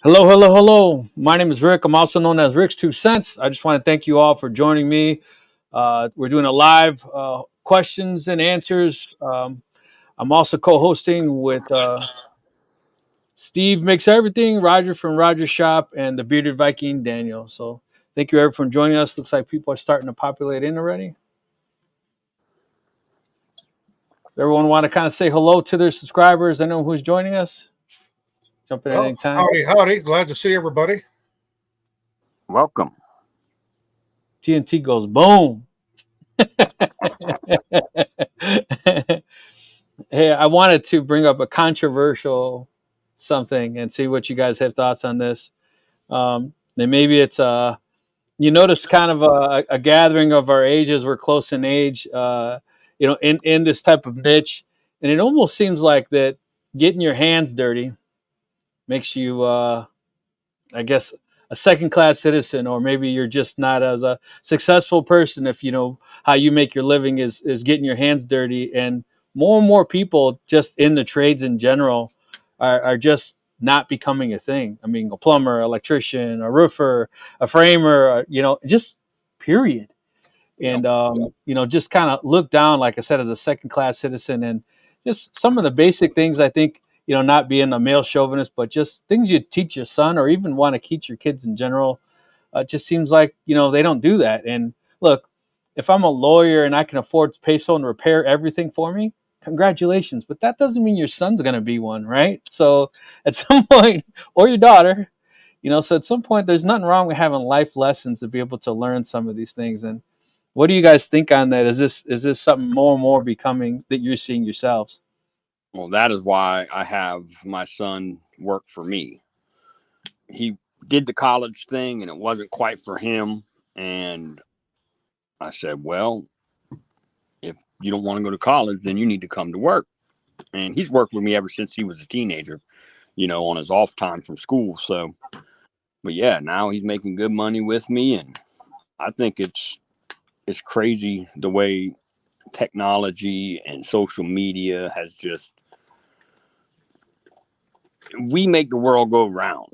Hello, hello, hello. My name is Rick. I'm also known as Rick's Two Cents. I just want to thank you all for joining me. We're doing a live questions and answers. I'm also co-hosting with Steve Makes Everything, Roger from Roger's Shop, and the Bearded Viking, Daniel. So thank you everyone for joining us. Looks like people are starting to populate in already. Everyone want to kind of say hello to their subscribers. I know who's joining us. Jump in at Well, any time. howdy, howdy. Glad to see everybody. Welcome. TNT goes boom. Hey, I wanted to bring up a controversial something and see what you guys have thoughts on this. And maybe it's you notice kind of a gathering of our ages. We're close in age, in this type of niche, and it almost seems like that getting your hands dirty makes you, I guess, a second class citizen, or maybe you're just not as a successful person if you know how you make your living is getting your hands dirty. And more people just in the trades in general are just not becoming a thing. I mean, a plumber, electrician, a roofer, a framer, just period. And just kind of look down, like I said, as a second class citizen. And just some of the basic things, I think, not being a male chauvinist, but just things you teach your son or even want to teach your kids in general. It just seems like they don't do that. And look, if I'm a lawyer and I can afford to pay someone to repair everything for me, congratulations. But that doesn't mean your son's going to be one, right? So at some point, or your daughter, so at some point, there's nothing wrong with having life lessons to be able to learn some of these things. And what do you guys think on that? Is this something more and more becoming that you're seeing yourselves? Well, that is why I have my son work for me. He did the college thing and it wasn't quite for him. And I said, well, if you don't want to go to college, then you need to come to work. And he's worked with me ever since he was a teenager, on his off time from school. So, but yeah, now he's making good money with me. And I think it's crazy the way technology and social media has just, we make the world go round.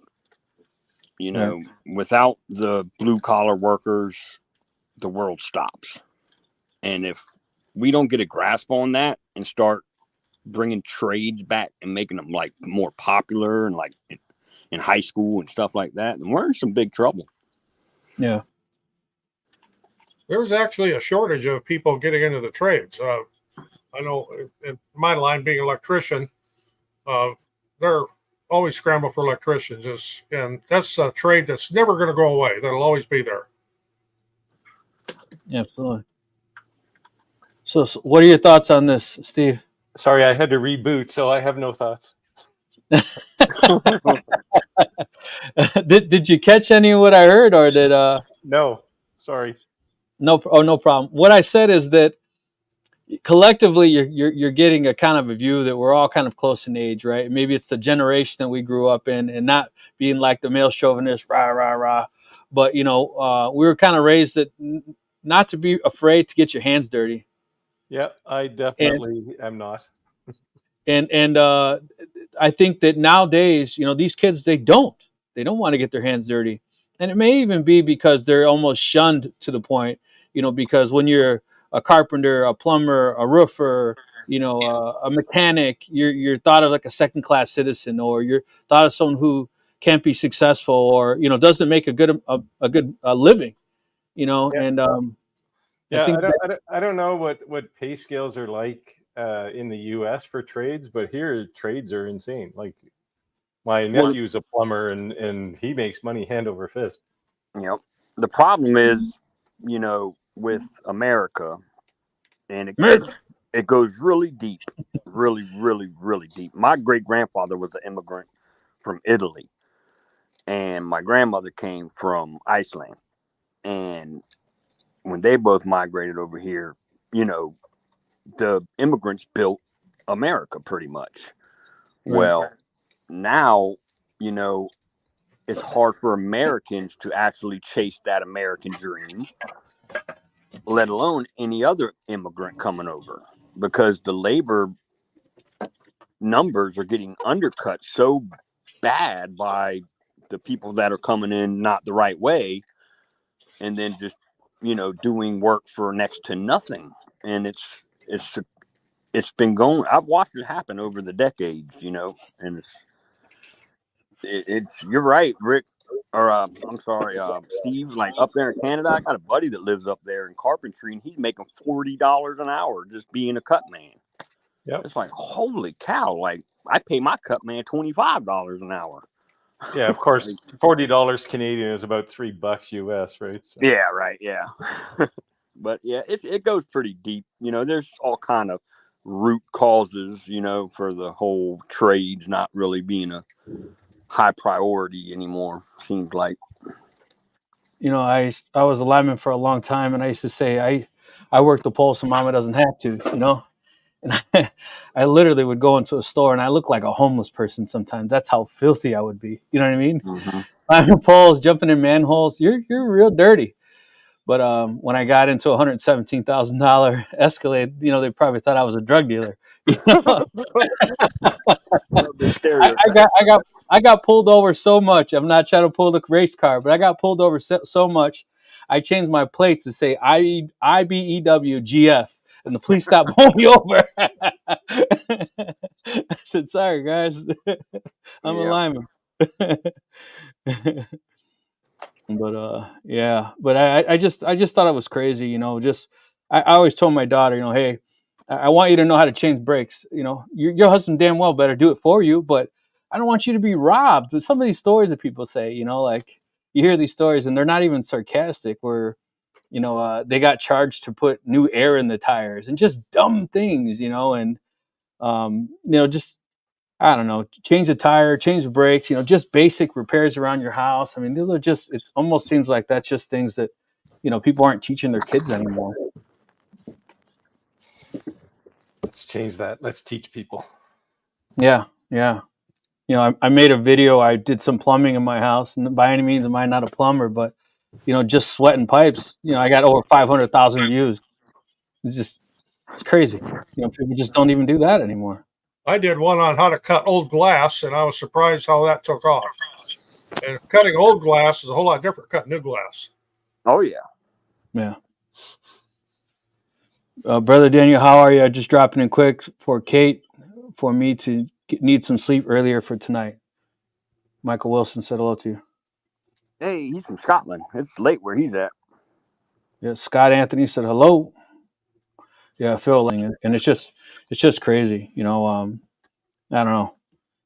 Right. Without the blue collar workers, the world stops. And if we don't get a grasp on that and start bringing trades back and making them like more popular and like in high school and stuff like that, then we're in some big trouble. Yeah. There's actually a shortage of people getting into the trades. I know in my line, being an electrician, they're always scrambling for electricians. And that's a trade that's never going to go away. That'll always be there. Yeah, absolutely. So what are your thoughts on this, Steve? Sorry, I had to reboot, so I have no thoughts. Did you catch any of what I heard, or did No, sorry. no? Oh, no problem. What I said is that collectively you're getting a kind of a view that we're all kind of close in age, right? Maybe it's the generation that we grew up in, and not being like the male chauvinist, rah rah rah. But we were kind of raised that not to be afraid to get your hands dirty. Yeah, I definitely am not. And I think that nowadays, these kids they don't want to get their hands dirty, and it may even be because they're almost shunned to the point, because when you're a carpenter, a plumber, a roofer, a mechanic, you're thought of like a second class citizen, or you're thought of someone who can't be successful, or doesn't make a good living, Yeah. and Yeah, I don't know what pay scales are like in the U.S. for trades, but here trades are insane. Like my nephew's a plumber, and he makes money hand over fist. The problem is, with America, and it goes really deep, really, really, really deep. My great grandfather was an immigrant from Italy, and my grandmother came from Iceland. And when they both migrated over here, the immigrants built America pretty much. Right. Well, now, it's hard for Americans to actually chase that American dream, let alone any other immigrant coming over, because the labor numbers are getting undercut so bad by the people that are coming in not the right way, and then just, you know, doing work for next to nothing. And it's been going. I've watched it happen over the decades, you know, and it's you're right, Rick. Or I'm sorry, Steve. Like up there in Canada, I got a buddy that lives up there in carpentry, and he's making $40 an hour just being a cut man. Yep. It's like, holy cow! Like I pay my cut man $25 an hour. Yeah, of course, $40 Canadian is about $3 US, right? So. Yeah, right. Yeah, but yeah, it goes pretty deep. You know, there's all kind of root causes, you know, for the whole trades not really being a high priority anymore. Seems like. You know, I was a lineman for a long time, and I used to say I work the pole so Mama doesn't have to. You know, and I literally would go into a store and I look like a homeless person sometimes. That's how filthy I would be. You know what I mean? Mm-hmm. Climbing poles, jumping in manholes. You're real dirty. But when I got into a $117,000 Escalade, you know, they probably thought I was a drug dealer. You know? I got pulled over so much. I'm not trying to pull the race car, but I got pulled over so much. I changed my plates to say IBEW GF, and the police stopped pulling me over. I said, "Sorry, guys, I'm a lineman." But yeah, but I just thought it was crazy, you know. Just I always told my daughter, you know, hey, I want you to know how to change brakes. You know, your husband damn well better do it for you, but I don't want you to be robbed. With some of these stories that people say, you know, like you hear these stories and they're not even sarcastic, where you know they got charged to put new air in the tires and just dumb things, you know, and you know, just I don't know, change the tire, change the brakes, you know, just basic repairs around your house. I mean, those are just, it almost seems like that's just things that, you know, people aren't teaching their kids anymore. Let's change that. Let's teach people. Yeah. Yeah. You know, I made a video. I did some plumbing in my house, and by any means am I not a plumber, but, you know, just sweating pipes, you know, I got over 500,000 views. It's crazy. You know, people just don't even do that anymore. I did one on how to cut old glass, and I was surprised how that took off. And cutting old glass is a whole lot different than cutting new glass. Oh yeah. Yeah. Brother Daniel, how are you? Just dropping in quick for Kate, for me to need some sleep earlier for tonight. Michael Wilson said hello to you. Hey, he's from Scotland. It's late where he's at. Yeah, Scott Anthony said hello. Yeah, Phil, and it's just crazy, you know. I don't know,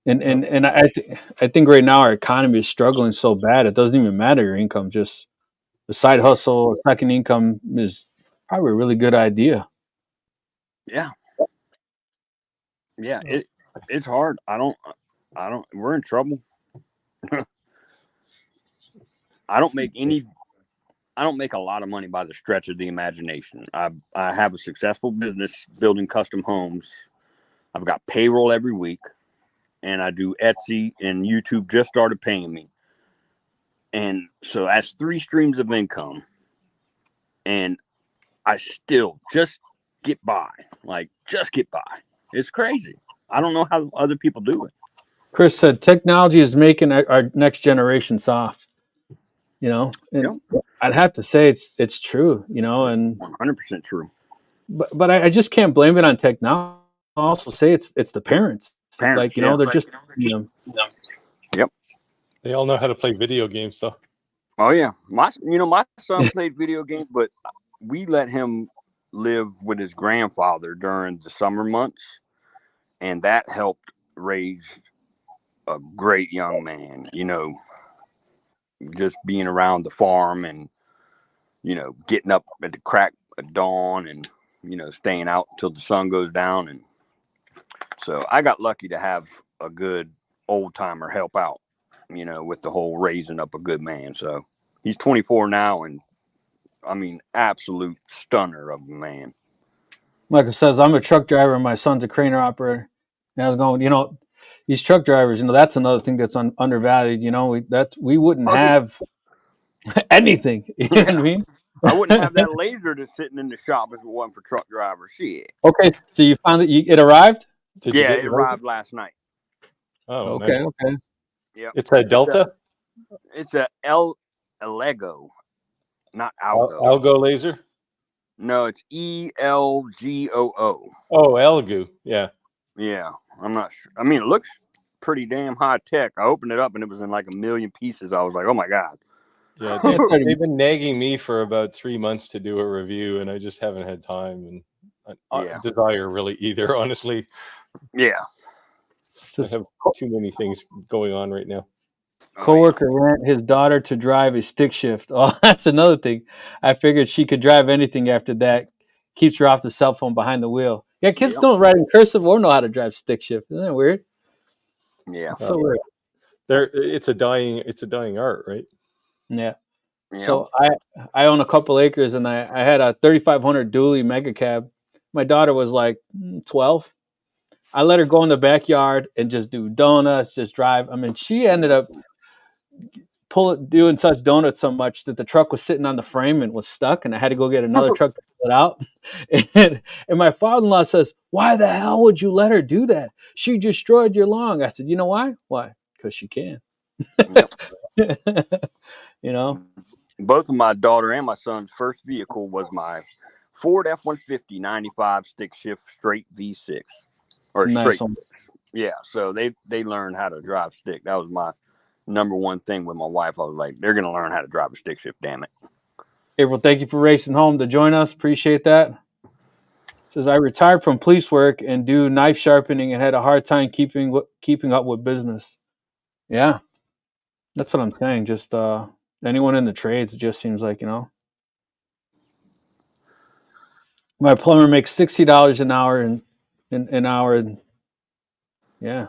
and I think right now our economy is struggling so bad it doesn't even matter your income. Just the side hustle, second income is probably a really good idea. Yeah. Yeah, it's hard. I don't. We're in trouble. I don't make a lot of money by the stretch of the imagination. I have a successful business building custom homes. I've got payroll every week, and I do Etsy, and YouTube just started paying me. And so that's 3 streams of income, and I still just get by. Like, just get by. It's crazy. I don't know how other people do it. Chris said technology is making our next generation soft. You know, and I'd have to say it's true. You know, and 100% true. But I just can't blame it on technology. I'll also say it's the parents. Like, you know, they're just, you know. Yep. They all know how to play video games, though. Oh yeah, my son played video games, but we let him live with his grandfather during the summer months, and that helped raise a great young man. You know, just being around the farm and, you know, getting up at the crack of dawn and, you know, staying out till the sun goes down. And so I got lucky to have a good old timer help out, you know, with the whole raising up a good man. So he's 24 now, and I mean, absolute stunner of a man. Michael says, I'm a truck driver and my son's a craner operator. And I was going, you know, these truck drivers, you know, that's another thing that's undervalued. You know, we wouldn't have anything. You know what I mean? I wouldn't have that laser that's sitting in the shop if it wasn't for truck drivers. Shit. Okay, so you found that it arrived? It arrived last night. Oh, okay, nice. Okay. Yeah, it's a Delta. It's a Lego, not Algo. Algo laser. No, it's ELGOO. Oh, Elgu. Yeah. Yeah, I'm not sure. I mean, it looks pretty damn high tech. I opened it up and it was in like a million pieces. I was like, oh my God. Yeah, they've been nagging me for about 3 months to do a review, and I just haven't had time and desire really either, honestly. Yeah. I have too many things going on right now. Coworker ran his daughter to drive a stick shift. Oh, that's another thing. I figured she could drive anything after that. Keeps her off the cell phone behind the wheel. Yeah, kids don't write in cursive or know how to drive stick shift. Isn't that weird? Yeah. That's so weird. It's a dying art, right? Yeah. So I own a couple acres, and I had a 3500 dually mega cab. My daughter was like 12. I let her go in the backyard and just do donuts, just drive. I mean, she ended up doing such donuts so much that the truck was sitting on the frame and was stuck, and I had to go get another truck to pull it out. And my father-in-law says, "Why the hell would you let her do that? She destroyed your lawn." I said, "You know why? Why? Because she can." You know, both of my daughter and my son's first vehicle was my Ford F-150 95 stick shift straight V6 or nice straight. Yeah, so they learned how to drive stick. That was my number one thing with my wife. I was like, they're going to learn how to drive a stick shift, damn it. April, thank you for racing home to join us. Appreciate that. Says, I retired from police work and do knife sharpening and had a hard time keeping up with business. Yeah, that's what I'm saying. Just anyone in the trades, it just seems like, my plumber makes $60 an hour an hour. And yeah.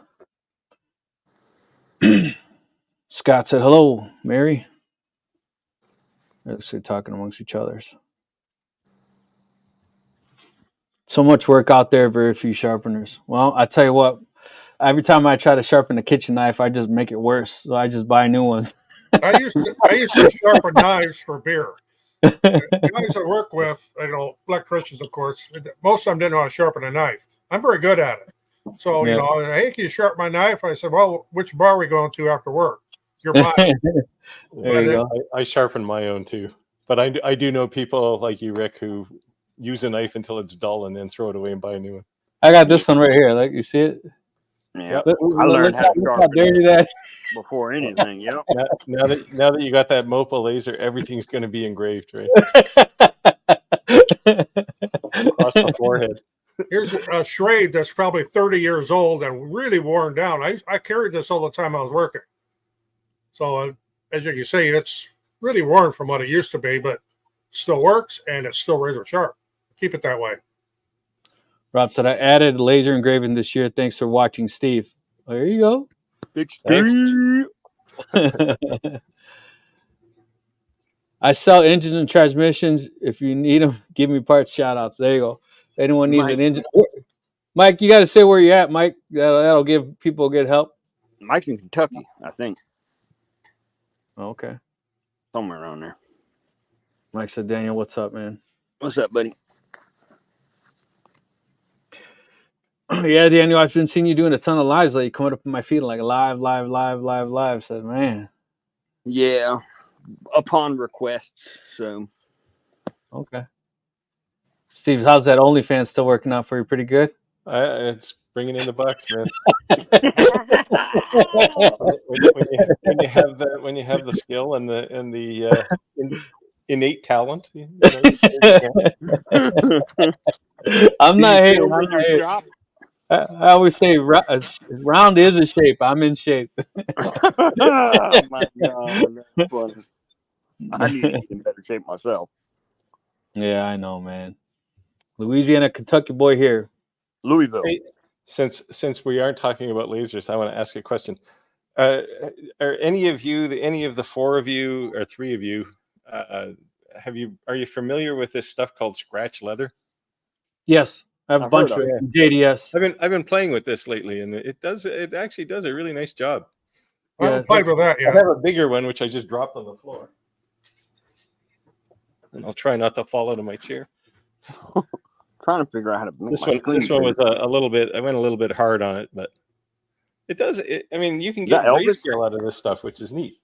Scott said, hello, Mary. They're talking amongst each other. So much work out there, very few sharpeners. Well, I tell you what, every time I try to sharpen a kitchen knife, I just make it worse. So I just buy new ones. I used to sharpen knives for beer. The guys I work with, electricians, of course, most of them didn't know how to sharpen a knife. I'm very good at it. So, hey, can you sharpen my knife? I said, well, which bar are we going to after work? Your bar. There you go. I sharpen my own too. But I do know people like you, Rick, who use a knife until it's dull and then throw it away and buy a new one. I got this one right here. Like, you see it? Yeah. I learned how to sharpen that before anything. Yep. Now that you got that MOPA laser, everything's going to be engraved, right? Across the forehead. Here's a Schrade that's probably 30 years old and really worn down. I carried this all the time I was working. So, as you can see, it's really worn from what it used to be, but still works and it's still razor sharp. Keep it that way. Rob said, I added laser engraving this year. Thanks for watching, Steve. Well, there you go. Big Steve. I sell engines and transmissions. If you need them, give me parts, shout outs. There you go. If anyone needs an engine. Mike, you got to say where you're at, Mike. That'll give people good help. Mike's in Kentucky, I think. Okay. Somewhere around there. Mike said, Daniel, what's up, man? What's up, buddy? Yeah, Daniel, I've been seeing you doing a ton of lives lately, coming up in my feed like live. Said, man. Yeah, upon requests. So. Okay. Steve, how's that OnlyFans still working out for you? Pretty good? It's bringing in the bucks, man. when you have the skill and the innate talent. I'm not hating. I always say round is a shape. I'm in shape. Oh my God, that's funny. I need to get in better shape myself. Yeah, I know, man. Louisiana, Kentucky boy here. Louisville. Hey, since we aren't talking about lasers, I want to ask you a question. Are any of the four of you or three of you, are you familiar with this stuff called scratch leather? Yes, I have a bunch of it. JDS. I've been playing with this lately, and it actually does a really nice job. I haven't played with that yet. I have a bigger one which I just dropped on the floor, and I'll try not to fall out of my chair. Trying to figure out how to make this one was a little bit. I went a little bit hard on it, but it does. I mean, you can get grayscale out of this stuff, which is neat.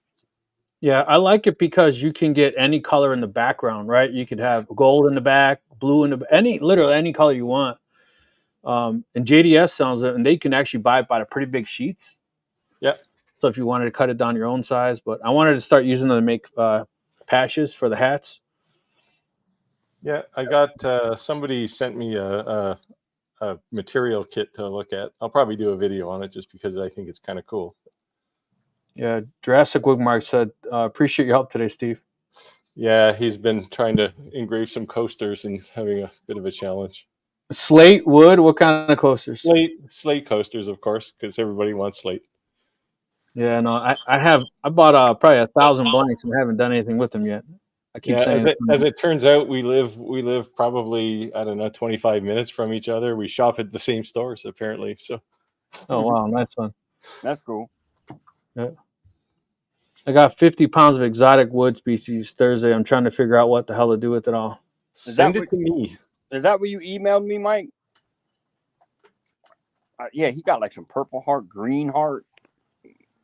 Yeah, I like it because you can get any color in the background, right? You could have gold in the back, blue in the literally any color you want. And JDS sells it, and they can actually buy it by the pretty big sheets. Yeah. So if you wanted to cut it down your own size, but I wanted to start using them to make patches for the hats. Yeah, I got somebody sent me a material kit to look at. I'll probably do a video on it just because I think it's kind of cool. Yeah, Jurassic Wigmark said, appreciate your help today, Steve. Yeah, he's been trying to engrave some coasters and having a bit of a challenge. Slate, wood, what kind of coasters? Slate coasters, of course, because everybody wants slate. Yeah, no, I bought probably 1,000 blanks and haven't done anything with them yet. I keep saying as it turns out, we live probably, I don't know, 25 minutes from each other. We shop at the same stores apparently. So. Oh wow, nice one. That's cool. Yeah. I got 50 pounds of exotic wood species Thursday. I'm trying to figure out what the hell to do with it all. Send it to me. Is that what you emailed me, Mike? Yeah, he got like some purple heart, green heart,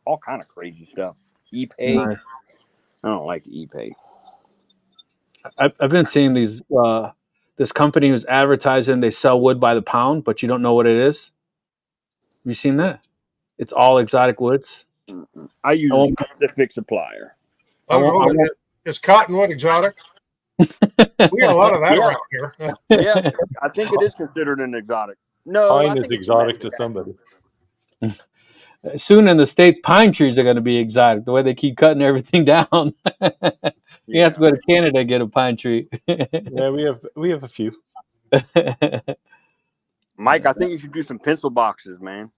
all kind of crazy stuff. Ep4. Nice. I don't like Ep4. I've been seeing these. This company who's advertising they sell wood by the pound, but you don't know what it is. Have you seen that? It's all exotic woods. I use a specific supplier. Is cottonwood exotic? We got a lot of that around here. Yeah, I think it is considered an exotic. No, pine is exotic to somebody. Soon in the States, pine trees are going to be exotic. The way they keep cutting everything down. You have to go to Canada to get a pine tree. Yeah, we have a few. Mike, I think you should do some pencil boxes, man.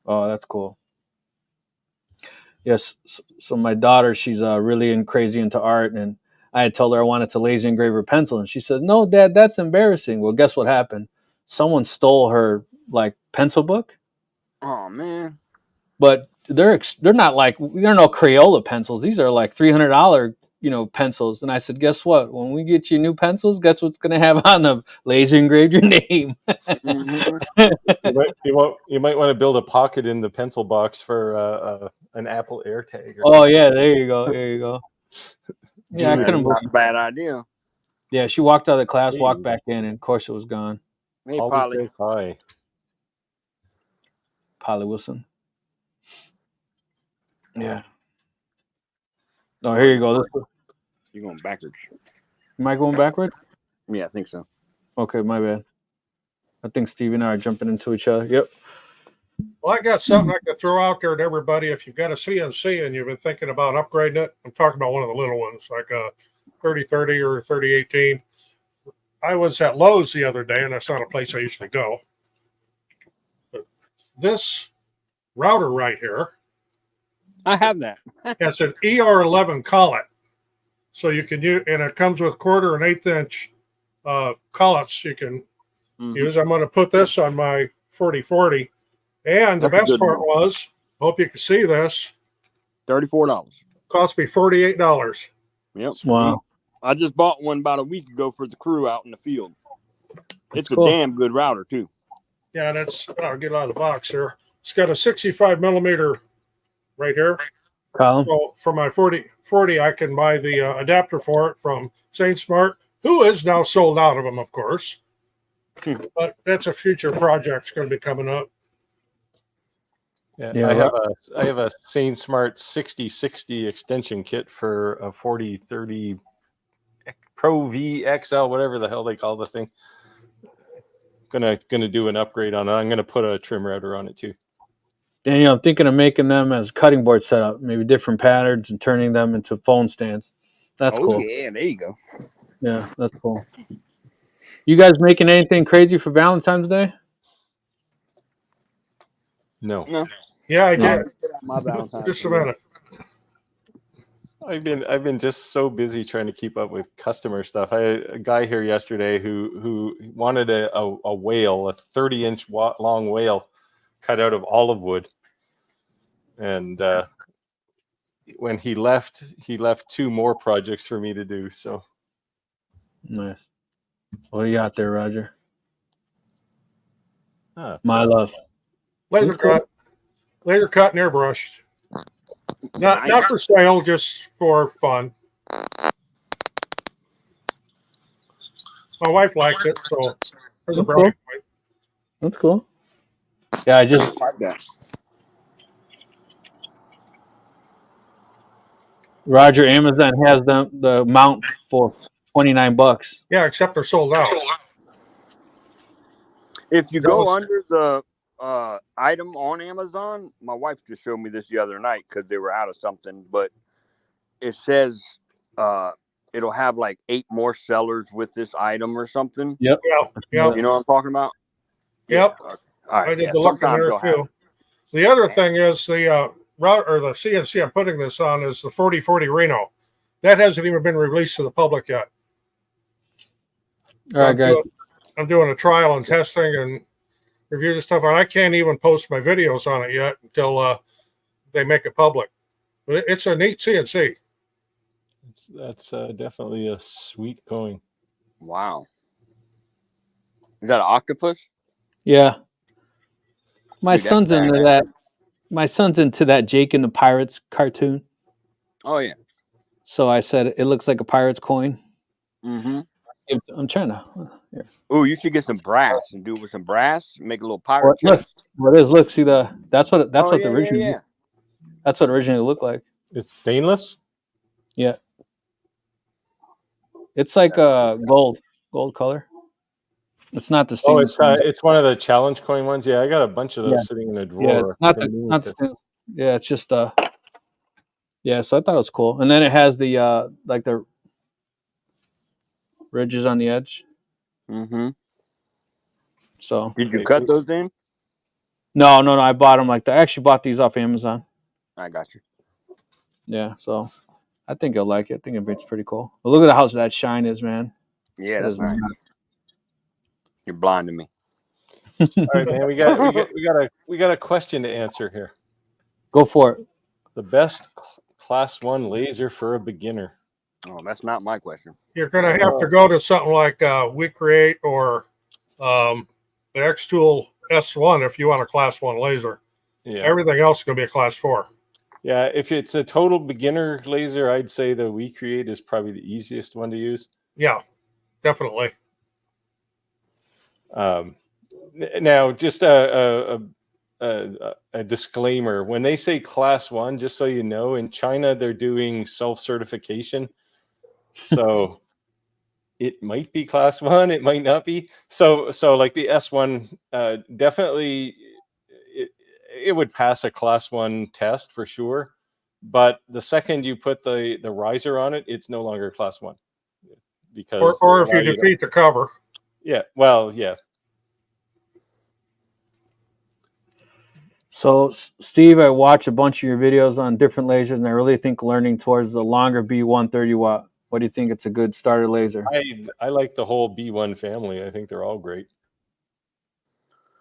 Oh, that's cool. Yes. So my daughter, she's really crazy into art, and I had told her I wanted to laser engrave her pencil, and she says, "No, Dad, that's embarrassing." Well, guess what happened? Someone stole her pencil book. Oh man! But they're not they're no Crayola pencils. These are like $300 pencils. And I said, guess what? When we get you new pencils, guess what's going to have on them? Laser engraved your name. You might want to build a pocket in the pencil box for an Apple AirTag. Yeah, there you go. Yeah, I couldn't believe a bad idea. Yeah, she walked out of the class, walked back in, and of course it was gone. Hey, Polly. Says hi. Polly Wilson. Yeah. Oh, here you go. You're going backwards. Am I going backward? Yeah, I think so. Okay, my bad. I think Steve and I are jumping into each other. Yep. Well, I got something I could throw out there to everybody. If you've got a CNC and you've been thinking about upgrading it, I'm talking about one of the little ones, like a 3030 or 3018. I was at Lowe's the other day, and that's not a place I usually go. But this router right here, I have that. it's an ER11 collet. So you can use, and it comes with 1/4 and 1/8 inch collets you can use. I'm going to put this on my 4040. And the best part was, hope you can see this. $34. Cost me $48. Yep. Wow. I just bought one about a week ago for the crew out in the field. It's cool. A damn good router too. Yeah, and I'll get it out of the box here. It's got a 65 millimeter right here. Column. So for my 40, I can buy the adapter for it from Saint Smart, who is now sold out of them, of course. But that's a future project that's going to be coming up. Yeah, I have a Saint Smart 6060 extension kit for a 4030 Pro V XL, whatever the hell they call the thing. Gonna do an upgrade on it. I'm gonna put a trim router on it too. Daniel, I'm thinking of making them as cutting board setup, maybe different patterns and turning them into phone stands. That's cool. Yeah, there you go. Yeah, that's cool. You guys making anything crazy for Valentine's Day? No. Yeah, I did. My Valentine's. Just a minute. I've been just so busy trying to keep up with customer stuff. I had a guy here yesterday who wanted a whale, a 30-inch long whale cut out of olive wood. And when he left 2 more projects for me to do. So nice. What do you got there, Roger? Ah. My love. Laser cut and airbrush. Not for sale, just for fun. My wife liked it, so there's a brownie point. That's cool. Yeah, I just like that. Roger, Amazon has the mount for $29. Yeah, except they're sold out. If you go under the item on Amazon, my wife just showed me this the other night because they were out of something, but it says it'll have like 8 more sellers with this item or something. Yep. Yeah. You know what I'm talking about? Yep. Yeah. All right. I did the look in there too. The other thing is the the CNC I'm putting this on is the 4040 Reno. That hasn't even been released to the public yet. So all right, guys. I'm doing a trial and testing and review the stuff, and I can't even post my videos on it yet until they make it public. But it's a neat CNC. That's definitely a sweet coin. Wow. Is that an octopus? Yeah. My Dude, that's son's into badass. that. My son's into that Jake and the Pirates cartoon. Oh yeah. So I said it looks like a pirate's coin. Mm-hmm. I'm trying to. Here. Oh, you should get some brass and do it with some brass. Make a little pirate Look, chest. what is? Look, see that's what yeah, the original. Yeah. That's what originally looked like. It's stainless. Yeah. It's like gold color. It's not the stainless. It's one of the challenge coin ones. Yeah, I got a bunch of those sitting in a drawer. Yeah, it's not the stainless. Yeah, it's just yeah, so I thought it was cool. And then it has the like the ridges on the edge. Mm-hmm. So did you cut those in? No. I bought them like that. I actually bought these off Amazon. I got you. Yeah, so I think you'll like it. I think it's pretty cool. But look at how that shine is, man. Yeah, that's nice. You're blinding me. All right, man. We got a question to answer here. Go for it. The best class 1 laser for a beginner. Oh, that's not my question. You're going to have to go to something like WeCreate or the xTool S1 if you want a class 1 laser. Yeah. Everything else is going to be a class 4. Yeah, if it's a total beginner laser, I'd say the WeCreate is probably the easiest one to use. Yeah, definitely. Now, just a disclaimer. When they say class 1, just so you know, in China, they're doing self-certification. So it might be class 1, it might not be. So like the S1, definitely it would pass a class 1 test for sure. But the second you put the riser on it, it's no longer class 1. Because or if you defeat the cover. Yeah, well, yeah. So, Steve, I watch a bunch of your videos on different lasers, and I really think learning towards the longer B130 watt. What do you think? It's a good starter laser. I like the whole B1 family. I think they're all great.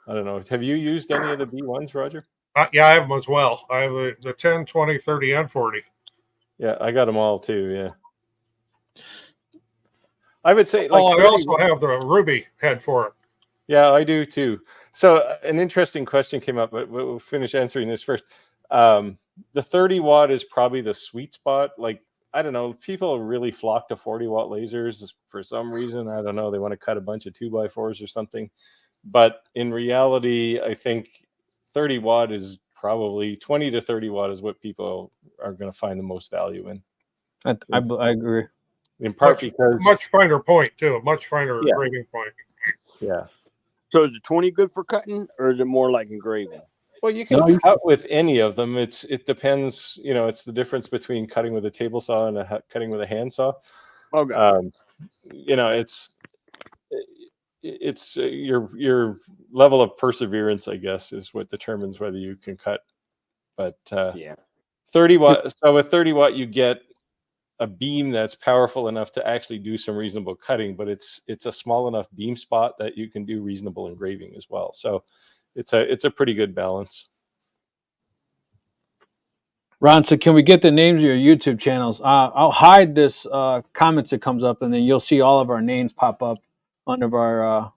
I don't know. Have you used any of the B1s, Roger? Yeah, I have them as well. I have the 10, 20, 30, and 40. Yeah, I got them all too. Yeah. I would say. I also have the Ruby head for it. Yeah, I do too. So an interesting question came up, but we'll finish answering this first. The 30 watt is probably the sweet spot. Like, I don't know, people really flock to 40 watt lasers for some reason. I don't know. They want to cut a bunch of 2x4s or something. But in reality, I think 30 watt is probably 20 to 30 watt is what people are going to find the most value in. I agree. In part because much finer point too, a much finer engraving point. Yeah. So is it 20 good for cutting, or is it more like engraving? Well, you can cut with any of them. It depends. You know, it's the difference between cutting with a table saw and cutting with a handsaw. Okay. You know, it's your level of perseverance, I guess, is what determines whether you can cut. But 30 watt. So with 30 watt, you get a beam that's powerful enough to actually do some reasonable cutting, but it's a small enough beam spot that you can do reasonable engraving as well. So it's a pretty good balance. Ron, so can we get the names of your YouTube channels? I'll hide this comments that comes up, and then you'll see all of our names pop up under our.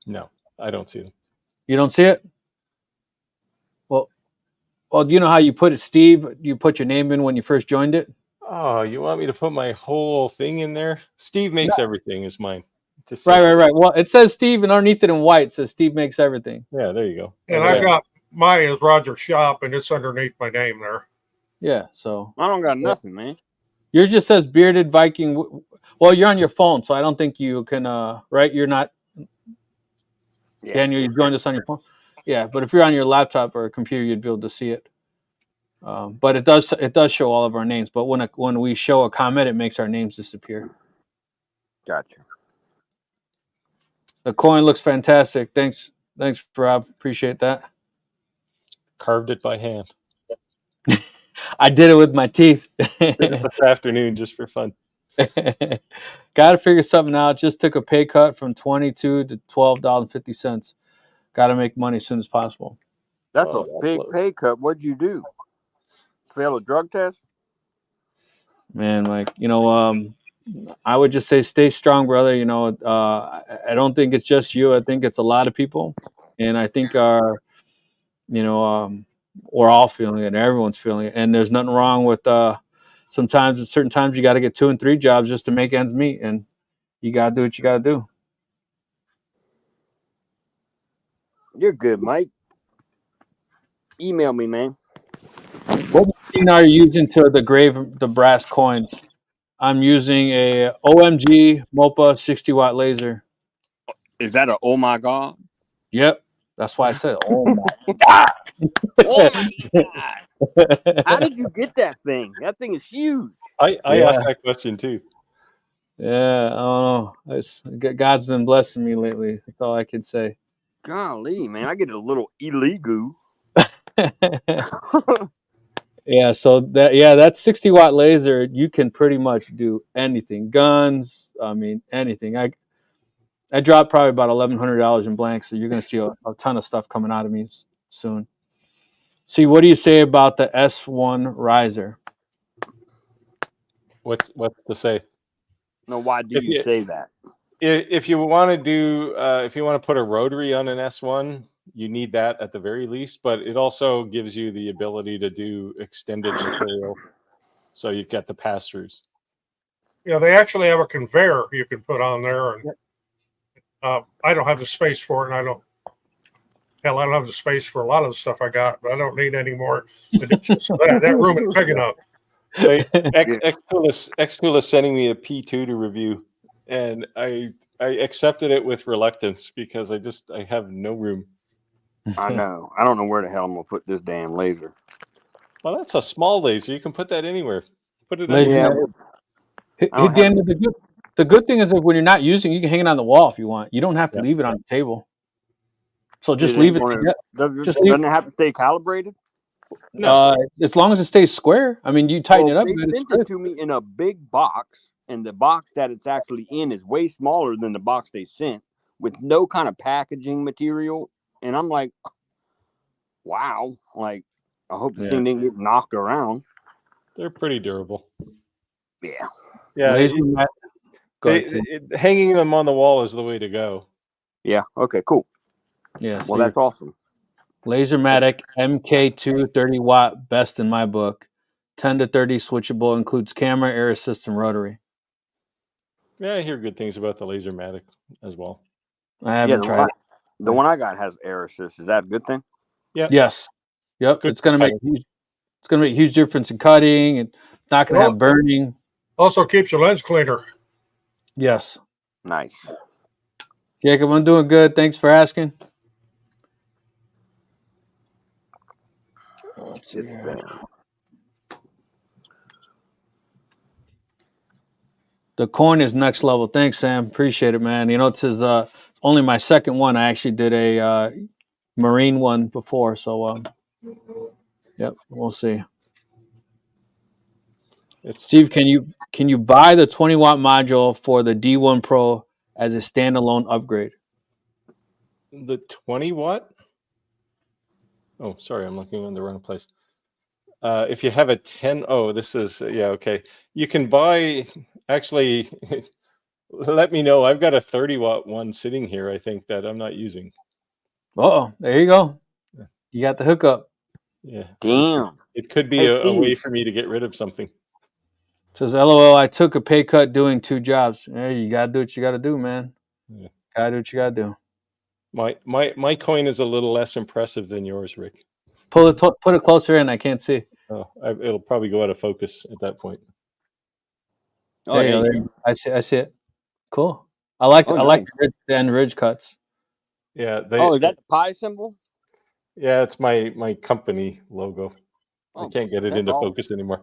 No, I don't see them. You don't see it? Well, Well, do you know how you put it, Steve? You put your name in when you first joined it? Oh, you want me to put my whole thing in there? Steve makes everything is mine. Just Right. Well, it says Steve, and underneath it in white says Steve makes everything. Yeah, there you go. And I've got mine as Roger Shop, and it's underneath my name there. Yeah, so I don't got nothing, man. yours just says Bearded Viking. Well, you're on your phone, so I don't think you can. Right? You're not. Yeah. Daniel, you joined us on your phone. Yeah, but if you're on your laptop or a computer, you'd be able to see it. But it does show all of our names. But when we show a comment, it makes our names disappear. Gotcha. The coin looks fantastic. Thanks, Rob. Appreciate that. Carved it by hand. I did it with my teeth. Did it this afternoon just for fun. Got to figure something out. Just took a pay cut from $22 to $12.50. Got to make money as soon as possible. That's a big pay cut. What'd you do? Fail a drug test? Man, like, I would just say stay strong, brother. I don't think it's just you. I think it's a lot of people. And I think we're all feeling it. Everyone's feeling it. And there's nothing wrong with sometimes at certain times you got to get 2 and 3 jobs just to make ends meet. And you got to do what you got to do. You're good, Mike. Email me, man. What machine are you using to engrave the brass coins? I'm using a OMG MOPA 60-watt laser. Is that a oh my god? Yep. That's why I said, oh my god. Oh my god. How did you get that thing? That thing is huge. I asked that question too. Yeah, I don't know. God's been blessing me lately. That's all I can say. Golly, man, I get a little illegal. Yeah, so that 60-watt laser, you can pretty much do anything. Guns, I mean, anything. I dropped probably about $1,100 in blanks, so you're going to see a ton of stuff coming out of me soon. See, what do you say about the S1 riser? What's to say? No, why do you say that? If you want to do, if you want to put a rotary on an S1, you need that at the very least. But it also gives you the ability to do extended material, so you've got the pass-throughs. Yeah, they actually have a conveyor you can put on there, and I don't have the space for it, and I don't have the space for a lot of the stuff I got, but I don't need any more additions. So that room is big enough. xTool is sending me a P2 to review, and I accepted it with reluctance because I have no room. I know. I don't know where the hell I'm gonna put this damn laser. Well, that's a small laser. You can put that anywhere. Put it anywhere. Dan, the good thing is that when you're not using it, you can hang it on the wall if you want. You don't have to leave it on the table. So just leave it. Doesn't it have to stay calibrated? No. As long as it stays square. I mean, you tighten it up. They sent it to me in a big box, and the box that it's actually in is way smaller than the box they sent, with no kind of packaging material. And I'm like, wow. Like, I hope the thing didn't get knocked around. They're pretty durable. Yeah. Yeah. Hanging them on the wall is the way to go. Yeah. Okay, cool. Yeah. Well, that's awesome. Lasermatic MK2 30-watt, best in my book. 10 to 30 switchable, includes camera, air assist, and rotary. Yeah, I hear good things about the Lasermatic as well. I haven't tried it. The one I got has air assist. Is that a good thing? Yeah. Yes. Yep. It's gonna make a huge difference in cutting, and not gonna have burning. Also keeps your lens cleaner. Yes. Nice. Jacob, I'm doing good. Thanks for asking. Let's see here. The coin is next level. Thanks, Sam. Appreciate it, man. This is only my second one. I actually did a marine one before, so yep, we'll see. Steve, can you buy the 20-watt module for the D1 Pro as a standalone upgrade? The 20-watt? Oh, sorry, I'm looking in the wrong place. If you have a 10, this is okay. You can buy. Actually, let me know. I've got a 30-watt one sitting here, I think, that I'm not using. Oh, there you go. You got the hookup. Yeah. Damn. It could be Hey, a way Steve. for me to get rid of something. Says, LOL, I took a pay cut doing 2 jobs. Hey, you got to do what you got to do, man. Yeah. Got to do what you got to do. My coin is a little less impressive than yours, Rick. Put it closer in. I can't see. Oh, it'll probably go out of focus at that point. Oh, There you yeah, go. you There. can. I see it. Cool. I like Nice. the end ridge cuts. Yeah. Is that the pie symbol? Yeah, it's my company logo. I Oh, can't get it that's into awesome. focus anymore.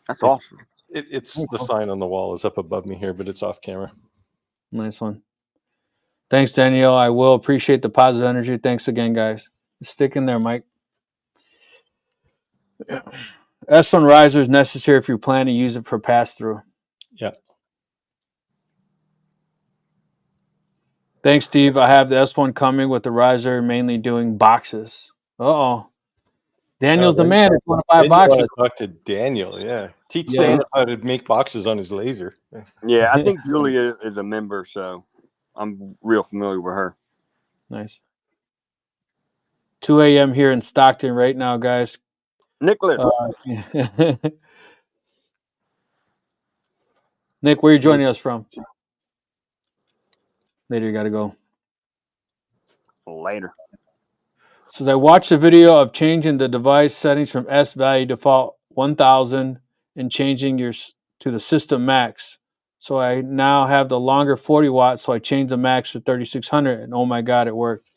That's awesome. It's the sign on the wall is up above me here, but it's off camera. Nice one. Thanks, Danielle. I will appreciate the positive energy. Thanks again, guys. Stick in there, Mike. S1 riser is necessary if you plan to use it for pass-through. Yeah. Thanks, Steve. I have the S1 coming with the riser, mainly doing boxes. Uh-oh. Daniel's the man. If you want to buy Then you want boxes. to talk to Daniel. Yeah. Teach Yeah. Daniel how to make boxes on his laser. Yeah, I think Julia is a member, so I'm real familiar with her. Nice. 2 a.m. here in Stockton right now, guys. Nicholas. Nick, where are you joining us from? Later, you got to go. Later. Says, I watched a video of changing the device settings from S value default 1000 and changing to the system max. So I now have the longer 40 watts, so I changed the max to 3600, and oh my God, it worked.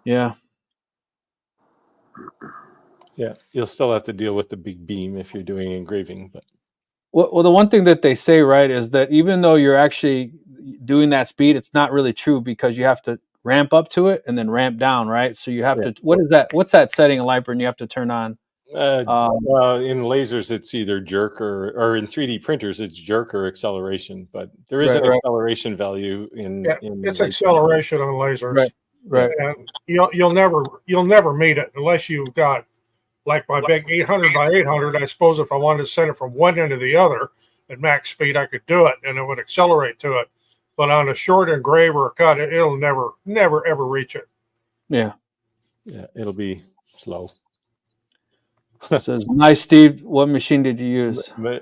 Yeah. Yeah. You'll still have to deal with the big beam if you're doing engraving, but Well, the one thing that they say, right, is that even though you're actually doing that speed, it's not really true because you have to ramp up to it and then ramp down, right? So you have to, what is that? What's that setting in Lightroom you have to turn on? in lasers, it's either jerk or in 3D printers, it's jerk or acceleration. But there is an acceleration value in. Yeah, in it's Lightroom. Acceleration on lasers. Right. And you'll never meet it unless you've got like my big 800 by 800. I suppose if I wanted to send it from one end to the other at max speed, I could do it and it would accelerate to it. But on a short engrave or a cut, it'll never ever reach it. Yeah. Yeah, it'll be slow. It says, nice, Steve. What machine did you use? On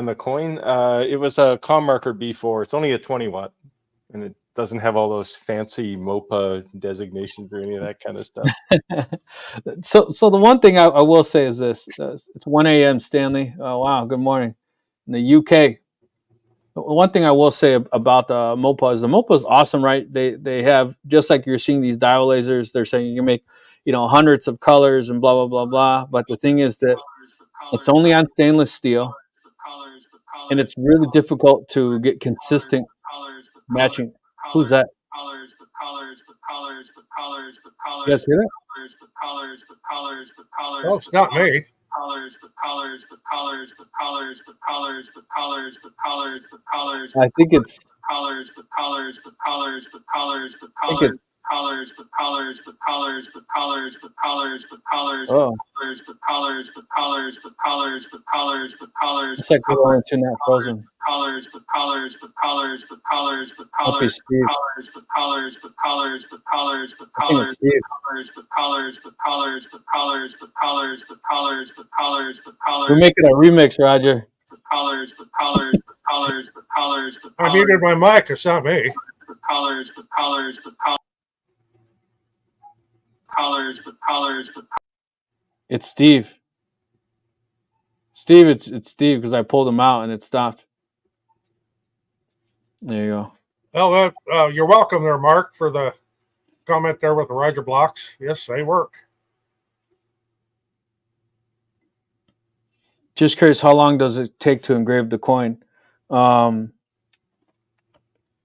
the coin, it was a ComMarker B4. It's only a 20 watt, and it doesn't have all those fancy MOPA designations or any of that kind of stuff. So the one thing I will say is this: it's 1 a.m. Stanley. Oh wow, good morning. In the UK, one thing I will say about the MOPA is the MOPA is awesome, right? They have, just like you're seeing these dial lasers. They're saying you can make, hundreds of colors and blah blah blah blah. But the thing is that it's only on stainless steel, and it's really difficult to get consistent matching. Who's that? You guys hear that? Well, it's not me. I think it's it's like we're going to not frozen. Don't be Steve. I think it's Steve. We're making a remix, Roger. I muted my mic. It's not me. It's Steve. Steve, it's Steve because I pulled him out and it stopped. There you go. Well, you're welcome there, Mark, for the comment there with the Roger blocks. Yes, they work. Just curious, how long does it take to engrave the coin?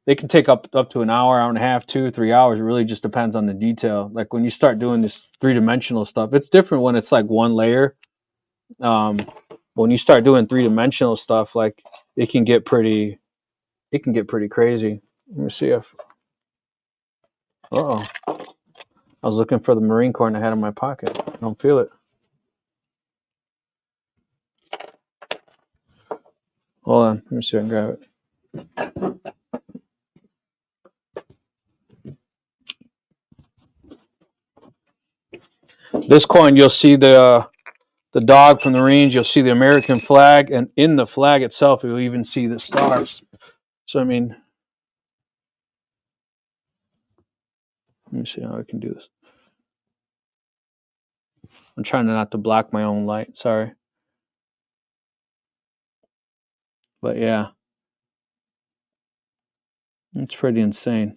They can take up to an hour and a half, 2-3 hours. It really just depends on the detail. Like when you start doing this 3-dimensional stuff, it's different when it's like one layer. When you start doing 3-dimensional stuff, like it can get pretty crazy. Let me see if. I was looking for the Marine Corps and I had it in my pocket. I don't feel it. Hold on. Let me see if I can grab it. This coin, you'll see the dog from the Marines. You'll see the American flag, and in the flag itself, you'll even see the stars. So, I mean, let me see how I can do this. I'm trying not to block my own light. Sorry. But yeah, it's pretty insane.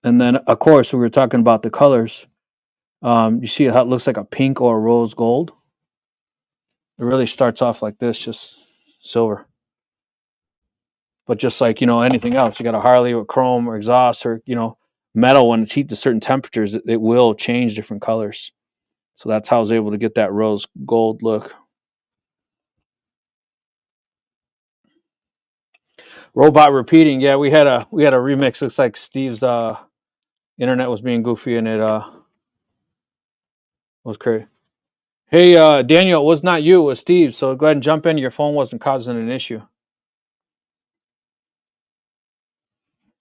And then, of course, we were talking about the colors. You see how it looks like a pink or a rose gold? It really starts off like this, just silver. But just like, anything else, you got a Harley or chrome or exhaust or, metal, when it's heat to certain temperatures, it will change different colors. So that's how I was able to get that rose gold look. Robot repeating. Yeah, we had a remix. Looks like Steve's internet was being goofy and it was crazy. Hey, Daniel, it was not you, it was Steve. So go ahead and jump in. Your phone wasn't causing an issue.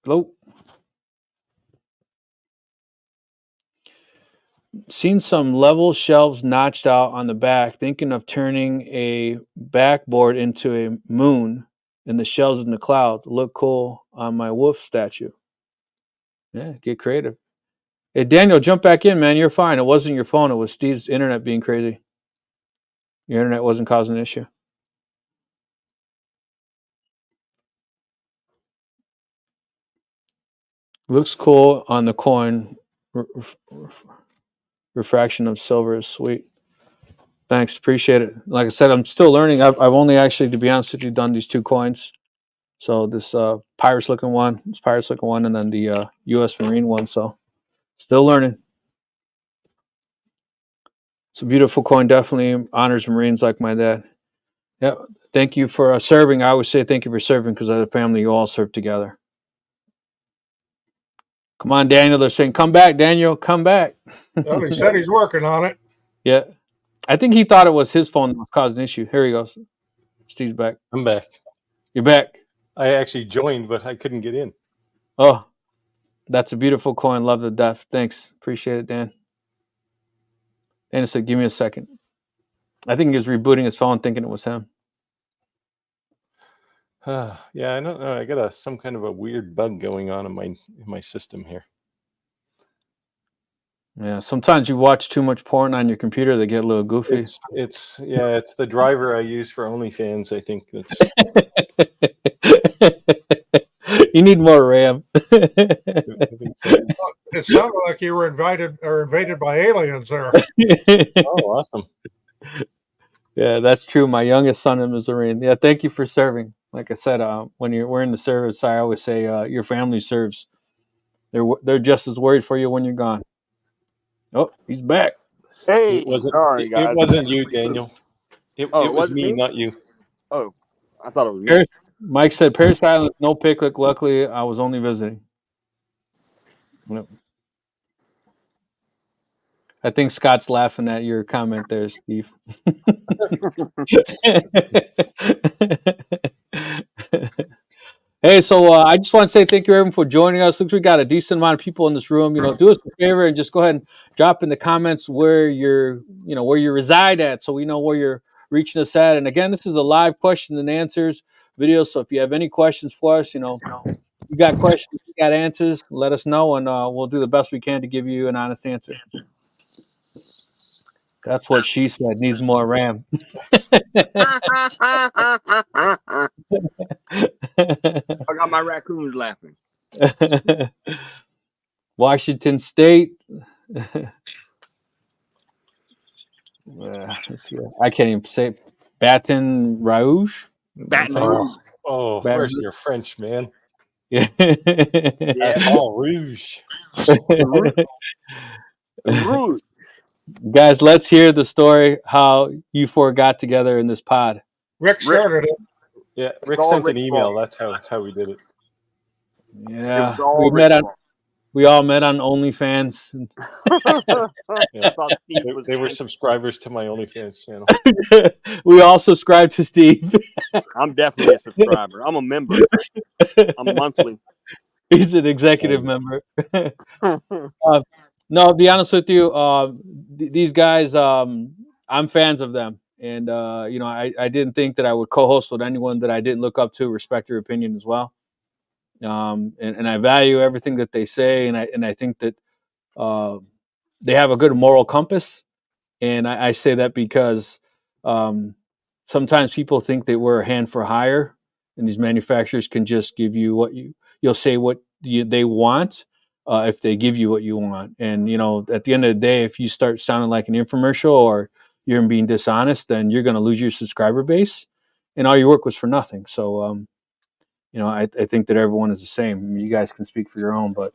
Hello. Seen some level shelves notched out on the back. Thinking of turning a backboard into a moon and the shelves in the cloud. Look cool on my wolf statue. Yeah, get creative. Hey, Daniel, jump back in, man. You're fine. It wasn't your phone. It was Steve's internet being crazy. Your internet wasn't causing an issue. Looks cool on the coin. Refraction of silver is sweet. Thanks, appreciate it. Like I said, I'm still learning. I've only actually, to be honest with you, done these two coins. So this Pirates looking one, and then the U.S. Marine one. So still learning. It's a beautiful coin. Definitely honors Marines like my dad. Yeah. Thank you for serving. I always say thank you for serving because as a family, you all serve together. Come on, Daniel. They're saying, come back, Daniel. Come back. Well, he said he's working on it. Yeah. I think he thought it was his phone that was causing an issue. Here he goes. Steve's back. I'm back. You're back. I actually joined, but I couldn't get in. Oh, that's a beautiful coin. Love the death. Thanks. Appreciate it, Dan. Dan said, give me a second. I think he was rebooting his phone thinking it was him. Yeah, I don't know. I got some kind of a weird bug going on in my system here. Yeah, sometimes you watch too much porn on your computer, they get a little goofy. It's the driver I use for OnlyFans. I think that's. You need more RAM. It sounded like you were invaded by aliens there. Oh, awesome. Yeah, that's true. My youngest son is a Marine. Yeah, thank you for serving. Like I said, when we're in the service, I always say your family serves. They're just as worried for you when you're gone. Oh, he's back. Hey, sorry, guys. It wasn't you, Daniel. It was me, not you. Oh, I thought it was me. Mike said, Paris Island, no picnic. Luckily, I was only visiting. Yep. I think Scott's laughing at your comment there, Steve. Hey, so I just want to say thank you everyone for joining us. Looks like we got a decent amount of people in this room. Do us a favor and just go ahead and drop in the comments where where you reside at, so we know where you're reaching us at. And again, this is a live question and answers video. So if you have any questions for us, you got questions, you got answers, let us know, and we'll do the best we can to give you an honest answer. That's what she said. Needs more RAM. I got my raccoons laughing. Washington State. I can't even say it. Baton Rouge. Baton Rouge. Oh, where's your French, man? Yeah. Baton Rouge. Rouge. Guys, let's hear the story how you four got together in this pod. Rick started it. Yeah, Rick sent an email. That's how we did it. Yeah, we all met on OnlyFans. Yeah. They were subscribers to my OnlyFans channel. We all subscribe to Steve. I'm definitely a subscriber. I'm a member. I'm monthly. He's an executive member. No, I'll be honest with you. These guys, I'm fans of them, and I didn't think that I would co-host with anyone that I didn't look up to, respect their opinion as well. And I value everything that they say, and I think that uh, they have a good moral compass. And I say that because um, sometimes people think that we're a hand for hire, and these manufacturers can just give you you'll say what they want if they give you what you want. And at the end of the day, if you start sounding like an infomercial or you're being dishonest, then you're going to lose your subscriber base, and all your work was for nothing. So I think that everyone is the same. I mean, you guys can speak for your own, but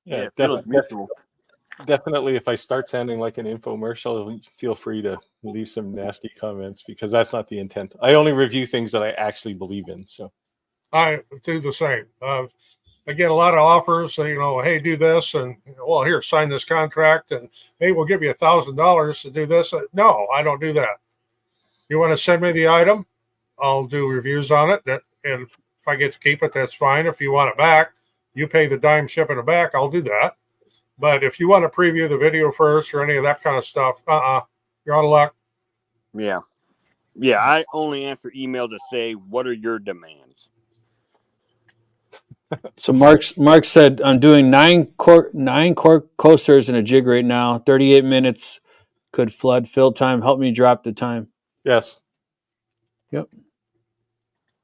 Yeah, feelings mutual. Definitely, if I start sounding like an infomercial, feel free to leave some nasty comments, because that's not the intent. I only review things that I actually believe in. So I do the same. I get a lot of offers, hey, do this, and well, here, sign this contract, and hey, we'll give you $1,000 to do this. No, I don't do that. You want to send me the item, I'll do reviews on it. And if I get to keep it, that's fine. If you want it back, you pay the dime shipping it back. I'll do that. But if you want to preview the video first or any of that kind of stuff, you're out of luck. Yeah. I only answer emails that say, "What are your demands?" So Mark said, I'm doing nine cork coasters in a jig right now. 38 minutes could flood fill time. Help me drop the time. yes, Yep.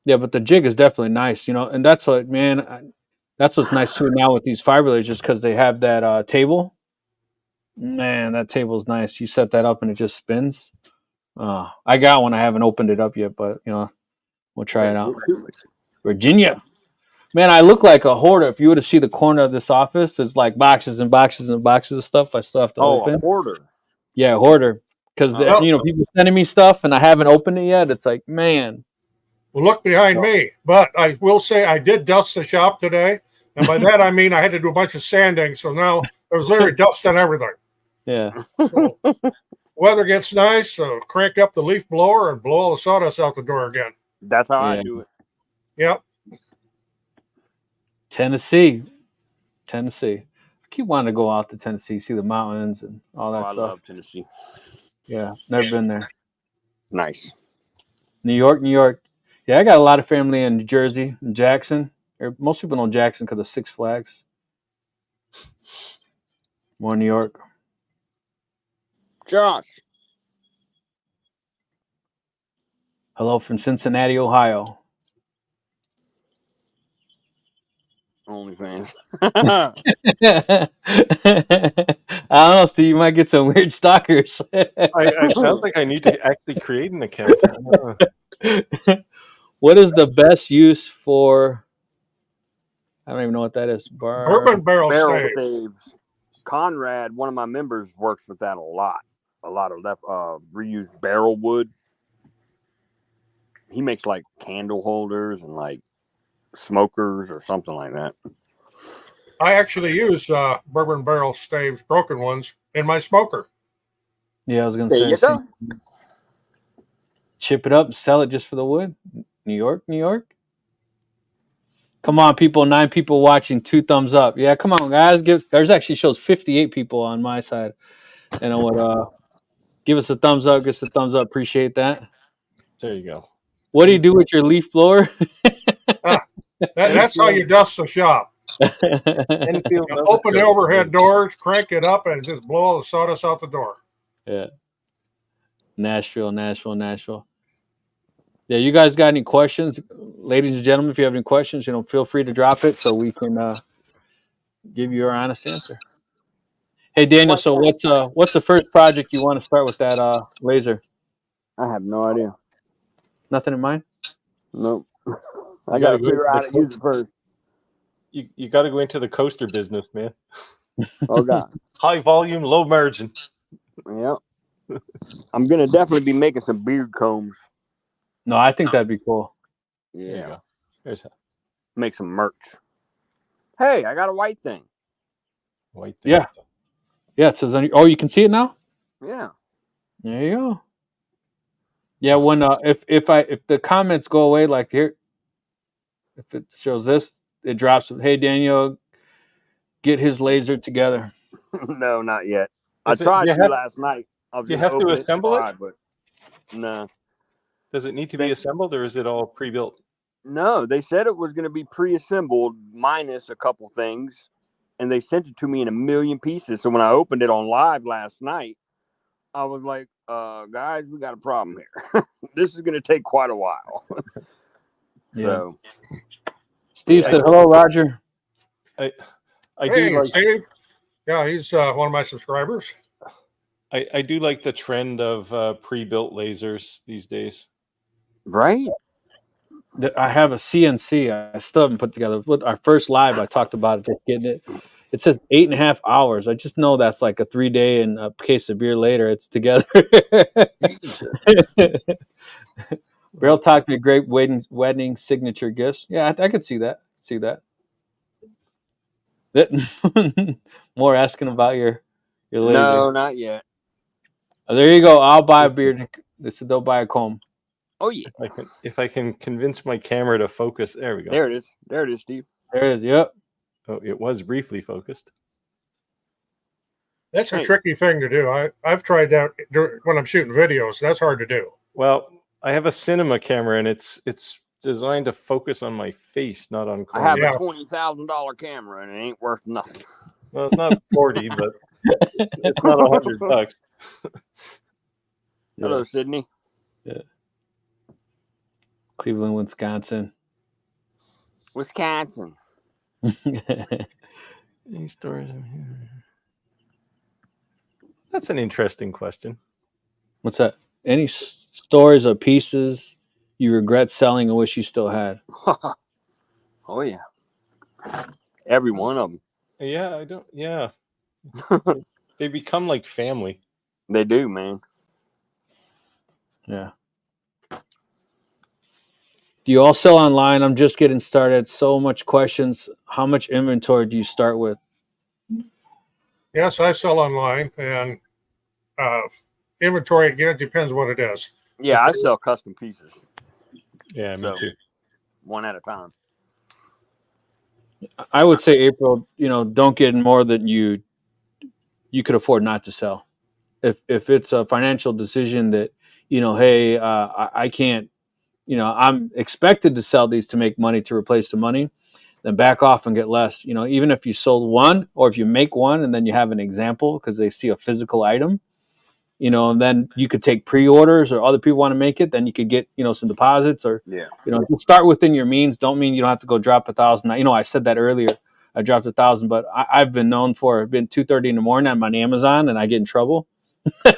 Yeah, but the jig is definitely nice, and that's what, man, that's what's nice too now with these fiber lasers, because they have that table. Man, that table's nice. You set that up and it just spins. I got one. I haven't opened it up yet, but we'll try it out. Virginia. Man, I look like a hoarder. If you were to see the corner of this office, there's like boxes and boxes and boxes of stuff I still have to open. A hoarder. Yeah, hoarder. Because people sending me stuff and I haven't opened it yet. It's like, man. Well, look behind me. But I will say I did dust the shop today. And by that, I mean I had to do a bunch of sanding. So now there's literally dust on everything. Yeah. So, weather gets nice, so crank up the leaf blower and blow all the sawdust out the door again. That's how I do it. Yep. Tennessee. I keep wanting to go out to Tennessee, see the mountains and all that stuff. I love Tennessee. Yeah, never been there. Nice. New York. Yeah, I got a lot of family in New Jersey, in Jackson. Most people know Jackson because of Six Flags. More New York. Josh. Hello from Cincinnati, Ohio. OnlyFans. I don't know, Steve. You might get some weird stalkers. I sound like I need to actually create an account. What is the best use for? I don't even know what that is. Bourbon barrel staves. Conrad, one of my members, works with that a lot. A lot of reused barrel wood. He makes like candle holders and like smokers or something like that. I actually use bourbon barrel staves, broken ones, in my smoker. Yeah, I was going to say. Chip it up, sell it just for the wood. New York. Come on, people. 9 people watching. 2 thumbs up. Yeah, come on, guys. There's actually shows 58 people on my side. And I would give us a thumbs up. Give us a thumbs up. Appreciate that. There you go. What do you do with your leaf blower? That's how you dust the shop. Open the overhead doors, crank it up, and just blow all the sawdust out the door. Yeah. Nashville. Yeah, you guys got any questions? Ladies and gentlemen, if you have any questions, feel free to drop it so we can give you our honest answer. Hey, Daniel, so what's the first project you want to start with that laser? I have no idea. Nothing in mind? Nope. I got to figure out how to use it first. You got to go into the coaster business, man. Oh, God. High volume, low margin. Yep. I'm going to definitely be making some beard combs. No, I think that'd be cool. Yeah. There's that. Make some merch. Hey, I got a white thing. White thing. Yeah. Yeah, it says, you can see it now? Yeah. There you go. Yeah, when if the comments go away, like here, if it shows this, it drops. Hey, Daniel, get his laser together. No, not yet. Is I it- tried you to have- last night. I was Do you going have to open assemble try, it? but no. Does it need to be assembled, or is it all pre-built? No, they said it was going to be pre-assembled minus a couple things, and they sent it to me in a million pieces. So when I opened it on live last night, I was like, guys, we got a problem here. This is going to take quite a while. So Steve said, hello, Roger. I Hey, do like Steve. Yeah, he's one of my subscribers. I do like the trend of pre-built lasers these days. right? I have a CNC. I still haven't put together. With our first live, I talked about it, just getting it. It says 8.5 hours. I just know that's like a 3-day and a case of beer later. It's together. Braille talked me great wedding signature gifts. Yeah, I could see that. More asking about your laser. No, not yet. Oh, there you go. I'll buy a beer. They said they'll buy a comb. Oh yeah, If I can convince my camera to focus, there we go. there it is, Steve. There it is. Yep. Oh, it was briefly focused. That's a Hey. tricky thing to do. I've tried that when I'm shooting videos. That's hard to do. Well, I have a cinema camera, and it's designed to focus on my face, not on I camera. have Yeah. a $20,000 camera, and it ain't worth nothing. Well, it's not 40, but it's not $100. Hello, Sydney. Cleveland, Wisconsin. Wisconsin. Any stories in here? That's an interesting question. What's that? Any stories or pieces you regret selling and wish you still had? Oh yeah, every one of them. Yeah, I don't. Yeah, they become like family. They do, man. Yeah. Do you all sell online? I'm just getting started. So much questions. How much inventory do you start with? Yes, I sell online, and inventory, again, it depends what it is. Yeah, I sell custom pieces. Yeah, me So, too. one at a time. I would say, April, don't get more than you could afford not to sell. If it's a financial decision that, hey, I can't, I'm expected to sell these to make money to replace the money, then back off and get less. Even if you sold one, or if you make one and then you have an example because they see a physical item, and then you could take pre-orders, or other people want to make it, then you could get, some deposits, or, just start within your means. Don't mean you don't have to go drop $1,000. I said that earlier. I dropped $1,000, but I've been known for, it's been 2:30 in the morning. I'm on Amazon and I get in trouble. That's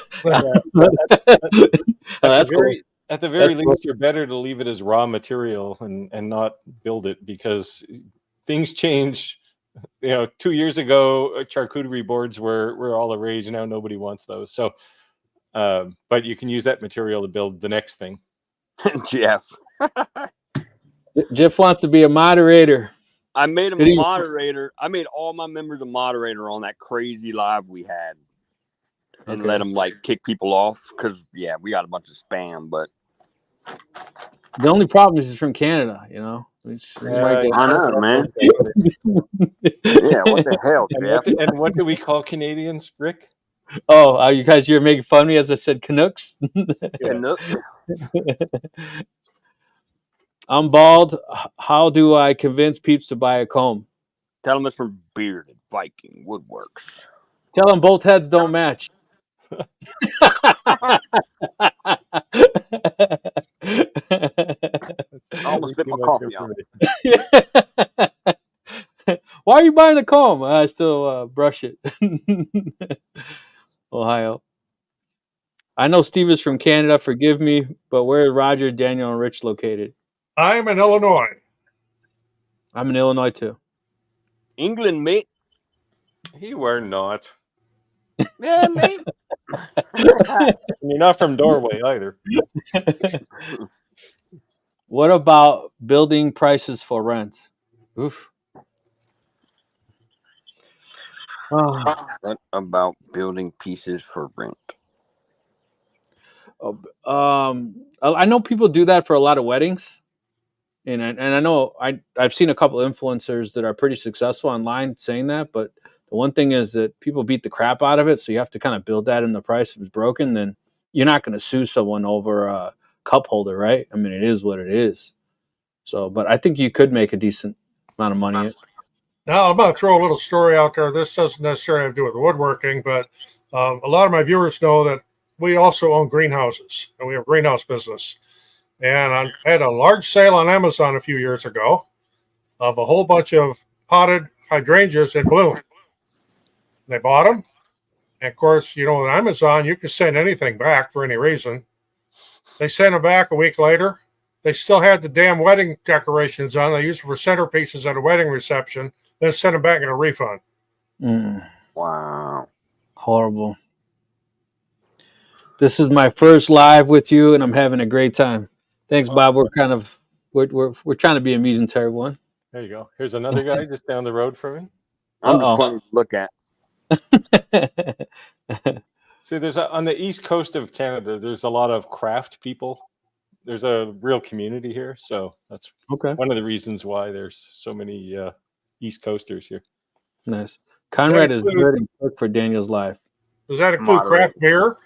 cool. At the very least, you're better to leave it as raw material and not build it, because things change. 2 years ago, charcuterie boards were all the rage. Now nobody wants those. So, but you can use that material to build the next thing. Jeff. Jeff wants to be a moderator. I made him a moderator. I made all my members a moderator on that crazy live we had, and let them kick people off, because we got a bunch of spam. But the only problem is he's from Canada. I know, man. Yeah, what the hell, Jeff? And what do we call Canadians, Rick? Oh, you're making fun of me as I said Canucks? Canuck. I'm bald. How do I convince peeps to buy a comb? Tell them it's from Bearded Viking Woodworks. Tell them both heads don't match. I almost spit my coffee out. Why are you buying a comb? I still brush it. Ohio. I know Steve is from Canada. Forgive me, but where is Roger, Daniel, and Rich located? I'm in Illinois. I'm in Illinois too. England, mate. You are not. Yeah, mate. You're not from Norway either. What about building prices for rent? Oof. What about building pieces for rent? I know people do that for a lot of weddings, and I know I've seen a couple influencers that are pretty successful online saying that, but The one thing is that people beat the crap out of it, so you have to kind of build that in the price. If it's broken, then you're not going to sue someone over a cup holder, right? I mean, it is what it is. So, but I think you could make a decent amount of money. Now, I'm going to throw a little story out there. This doesn't necessarily have to do with woodworking, but a lot of my viewers know that we also own greenhouses, and we have a greenhouse business. And I had a large sale on Amazon a few years ago of a whole bunch of potted hydrangeas in bloom. They bought them. And of course, you know, with Amazon, you can send anything back for any reason. They sent them back a week later. They still had the damn wedding decorations on. They used them for centerpieces at a wedding reception. Then sent them back in a refund. Wow. Horrible. This is my first live with you, and I'm having a great time. Thanks, Bob. We're trying to be amusing to everyone. There you go. Here's another guy just down the road from me. I'm just funny to look at. See, on the east coast of Canada, there's a lot of craft people. There's a real community here, so that's one of the reasons why there's so many East Coasters here. Nice. Conrad is good and cook for Daniel's life. Does that include craft beer?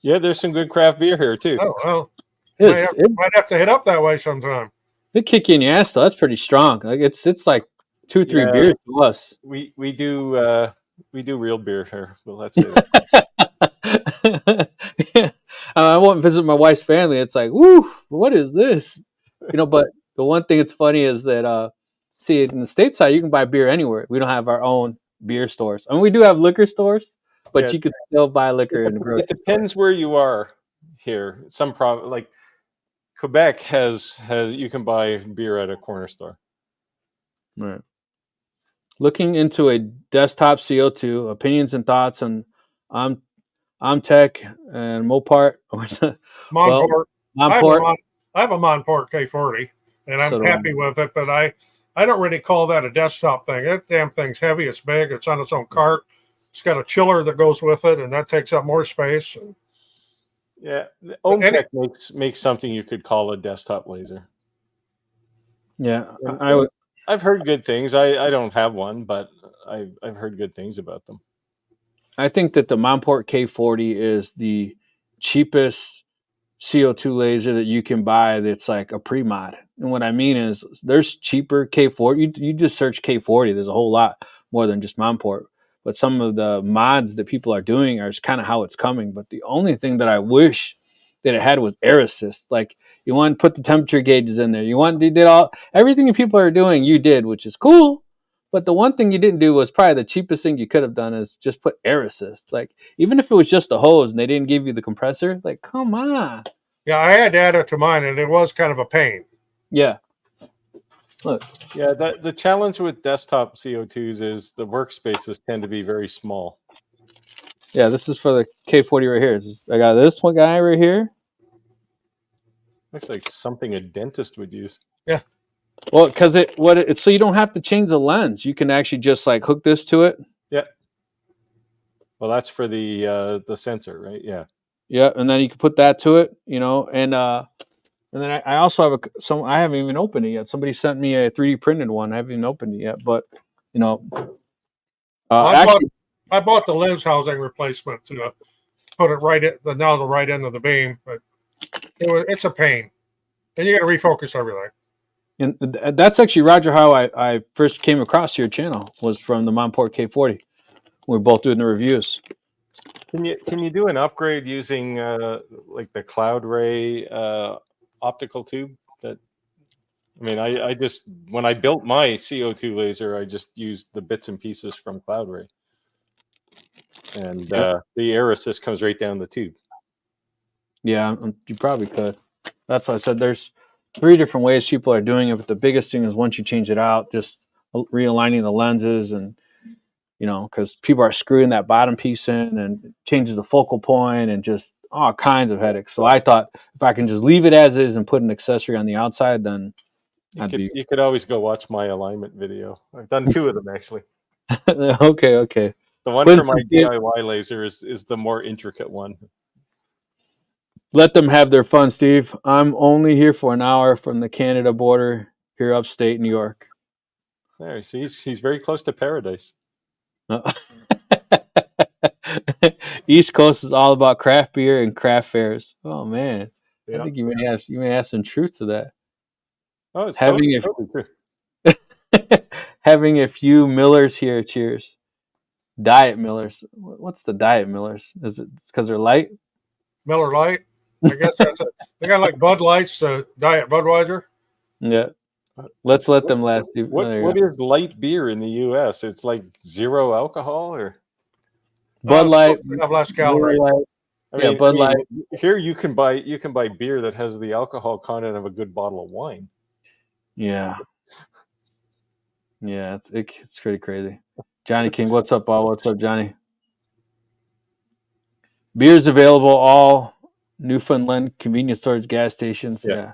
Yeah, there's some good craft beer here too. Oh, well, might have to hit up that way sometime. It kick you in the ass though. That's pretty strong. Like it's like 2-3 beers to us. We do real beer here. Well, let's say that. Yeah. I won't visit my wife's family. It's like, woo, what is this? You know, but the one thing that's funny is that see, in the stateside, you can buy beer anywhere. We don't have our own beer stores. I mean, we do have liquor stores, but you can still buy liquor in the grocery. It depends where you are here. Some like Quebec has you can buy beer at a corner store. Right. Looking into a desktop CO2, opinions and thoughts on Tech and Mopart. Monport. Monport. I have a Monport K40, and I'm happy with it, but I don't really call that a desktop thing. That damn thing's heavy. It's big. It's on its own cart. It's got a chiller that goes with it, and that takes up more space. Yeah, Tech makes something you could call a desktop laser. Yeah, I've heard good things. I don't have one, but I've heard good things about them. I think that the Monport K40 is the cheapest CO2 laser that you can buy that's like a pre-mod. And what I mean is there's cheaper K40. You just search K40. There's a whole lot more than just Monport. But some of the mods that people are doing are kind of how it's coming. But the only thing that I wish that it had was air assist. Like you want to put the temperature gauges in there. They did everything that people are doing, you did, which is cool. But the one thing you didn't do was probably the cheapest thing you could have done is just put air assist. Like, even if it was just a hose and they didn't give you the compressor, like, come on. Yeah, I had to add it to mine, and it was kind of a pain. Yeah. Look. Yeah, the challenge with desktop CO2s is the workspaces tend to be very small. Yeah, this is for the K40 right here. I got this one guy right here. Looks like something a dentist would use. Yeah. Well, because it's so you don't have to change the lens. You can actually just like hook this to it. Yeah. Well, that's for the sensor, right? Yeah. Yeah, and then you can put that to it, you know, and then I also have I haven't even opened it yet. Somebody sent me a 3D printed one. I haven't even opened it yet, but you know, I bought the lens housing replacement to put it the nozzle right into the beam, but it's a pain. Then you got to refocus everything. And that's actually, Roger, how I first came across your channel was from the Monport K40. We're both doing the reviews. Can you do an upgrade using like the Cloud Ray optical tube? I just when I built my CO2 laser, I just used the bits and pieces from Cloud Ray, and the air assist comes right down the tube. Yeah, you probably could. That's why I said there's 3 different ways people are doing it, but the biggest thing is once you change it out, just realigning the lenses, and you know, because people are screwing that bottom piece in and it changes the focal point and just all kinds of headaches. So I thought if I can just leave it as is and put an accessory on the outside, then you could always go watch my alignment video. I've done 2 of them actually. Okay. The one for my DIY laser is the more intricate one. Let them have their fun, Steve. I'm only here for an hour from the Canada border here upstate New York. There, see, he's very close to paradise. Uh, East Coast is all about craft beer and craft fairs. Oh man, I Yeah. think you may have some truth to that. Oh, it's Having totally true. having a few Millers here. Cheers. Diet Millers. What's the Diet Millers? Is it because they're light? Miller Lite. I guess that's it. They got like Bud Lights, Diet Budweiser. Yeah. Let's let them last. What is light beer in the U.S.? It's like 0 alcohol, or Bud It's Light, supposed to have less Miller calories. Lite. I Yeah, mean, Bud Light. here you can buy beer that has the alcohol content of a good bottle of wine. Yeah. Yeah, it's pretty crazy. Johnny King, what's up, Paul? What's up, Johnny? Beers available all Newfoundland convenience stores, gas stations. Yeah.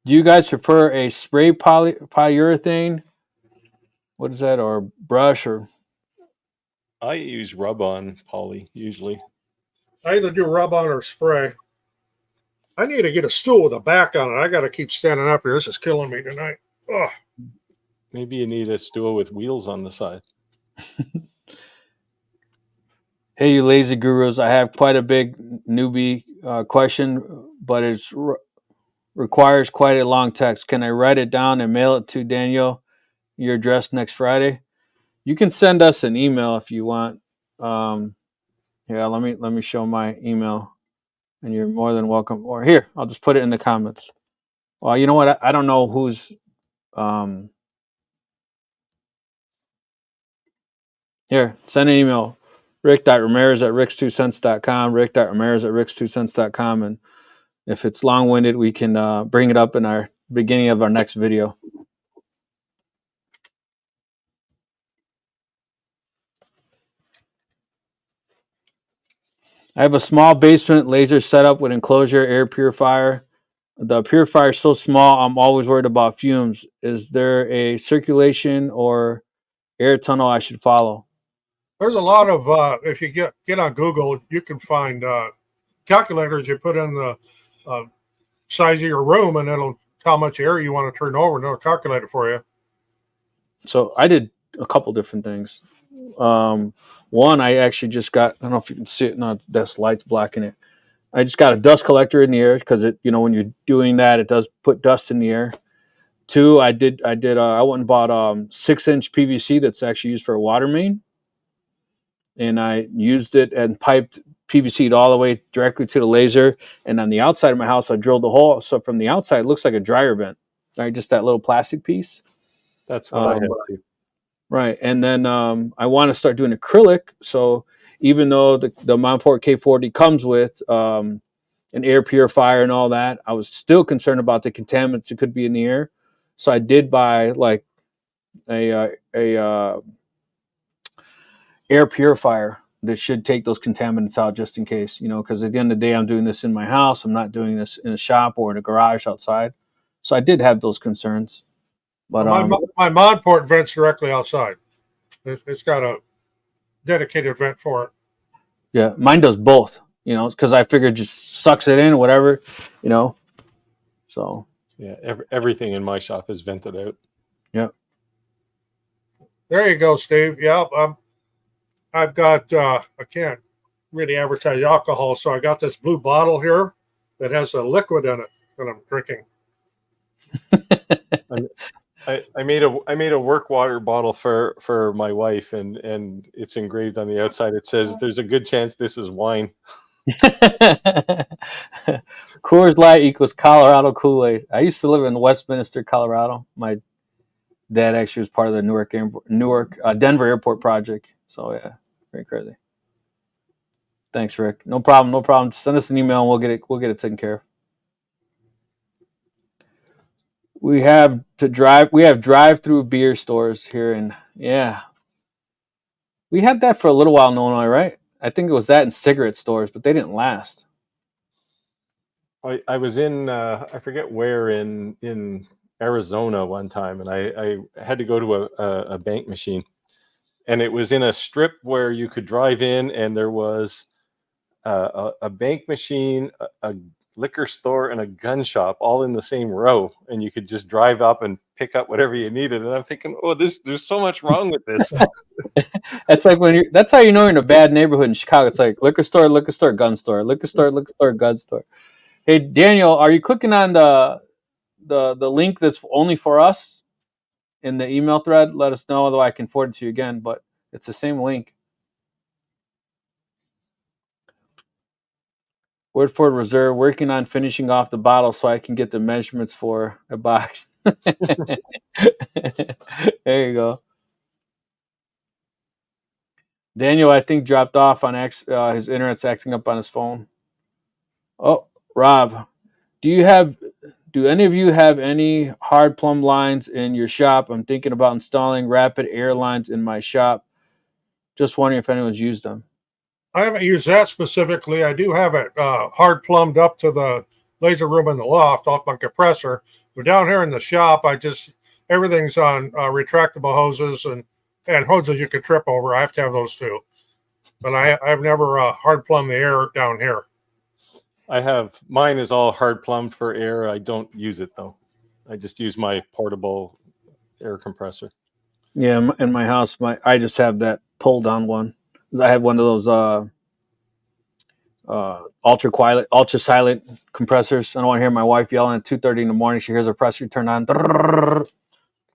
Do you guys prefer a spray polyurethane? What is that, or brush, or I use rub-on poly usually. I either do rub-on or spray. I need to get a stool with a back on it. I got to keep standing up here. This is killing me tonight. Ugh. Maybe you need a stool with wheels on the side. Hey, you lazy gurus! I have quite a big newbie question, but it requires quite a long text. Can I write it down and mail it to Daniel, your address, next Friday? You can send us an email if you want. Yeah, let me show my email, and you're more than welcome. Or here, I'll just put it in the comments. Well, you know what? I don't know who's. Here, send an email. Rick.ramirez@ricks2cents.com. Rick.ramirez@ricks2cents.com. And if it's long-winded, we can bring it up in our beginning of our next video. I have a small basement laser setup with enclosure, air purifier. The purifier is so small, I'm always worried about fumes. Is there a circulation or air tunnel I should follow? There's a lot of if you get on Google, you can find calculators. You put in the size of your room, and it'll tell how much air you want to turn over, and it'll calculate it for you. So I did a couple different things. One, I actually just got, I don't know if you can see it, no, that's light's blocking it. I just got a dust collector in the air because it, when you're doing that, it does put dust in the air. Two, I went and bought 6-inch PVC that's actually used for a water main. And I used it and piped PVC all the way directly to the laser. And on the outside of my house, I drilled a hole. So from the outside, it looks like a dryer vent, right? Just that little plastic piece. That's what I have too. Right. And then I want to start doing acrylic. So even though the Montport K40 comes with an air purifier and all that, I was still concerned about the contaminants that could be in the air. So I did buy like a air purifier that should take those contaminants out just in case, because at the end of the day, I'm doing this in my house. I'm not doing this in a shop or in a garage outside. So I did have those concerns. But my mod port vents directly outside. It's got a dedicated vent for it. Yeah, mine does both, because I figured just sucks it in or whatever, So yeah, everything in my shop is vented out. Yeah. There you go, Steve. Yeah, I've got I can't really advertise alcohol, so I got this blue bottle here that has a liquid in it that I'm drinking. I made a work water bottle for my wife, and it's engraved on the outside. It says, "There's a good chance this is wine." Coors Light equals Colorado Kool-Aid. I used to live in Westminster, Colorado. My dad actually was part of the Denver Airport project. So yeah, very crazy. Thanks, Rick. No problem. No problem. Send us an email and we'll get it taken care of. We have drive-through beer stores here, and yeah, we had that for a little while in Illinois, right? I think it was that in cigarette stores, but they didn't last. I was in I forget where in Arizona one time, and I had to go to a bank machine, and it was in a strip where you could drive in, and there was a bank machine, a liquor store and a gun shop all in the same row, and you could just drive up and pick up whatever you needed. And I'm thinking, oh, there's so much wrong with this. It's like that's how you know you're in a bad neighborhood in Chicago. It's like liquor store, gun store, liquor store, gun store. Hey, Daniel, are you clicking on the link that's only for us in the email thread? Let us know, although I can forward it to you again, but it's the same link. Woodford Reserve, working on finishing off the bottle so I can get the measurements for a box. There you go. Daniel, I think, dropped off on his internet's acting up on his phone. Oh, Rob, do any of you have any hard plumb lines in your shop? I'm thinking about installing rapid air lines in my shop. Just wondering if anyone's used them. I haven't used that specifically. I do have it hard plumbed up to the laser room in the loft off my compressor. But down here in the shop, everything's on retractable hoses and hoses you could trip over. I have to have those too. But I've never hard plumbed the air down here. Mine is all hard plumbed for air. I don't use it though. I just use my portable air compressor. Yeah, in my house, I just have that pull down one. I have one of those ultra silent compressors. I don't want to hear my wife yelling at 2:30 in the morning. She hears her compressor turn on.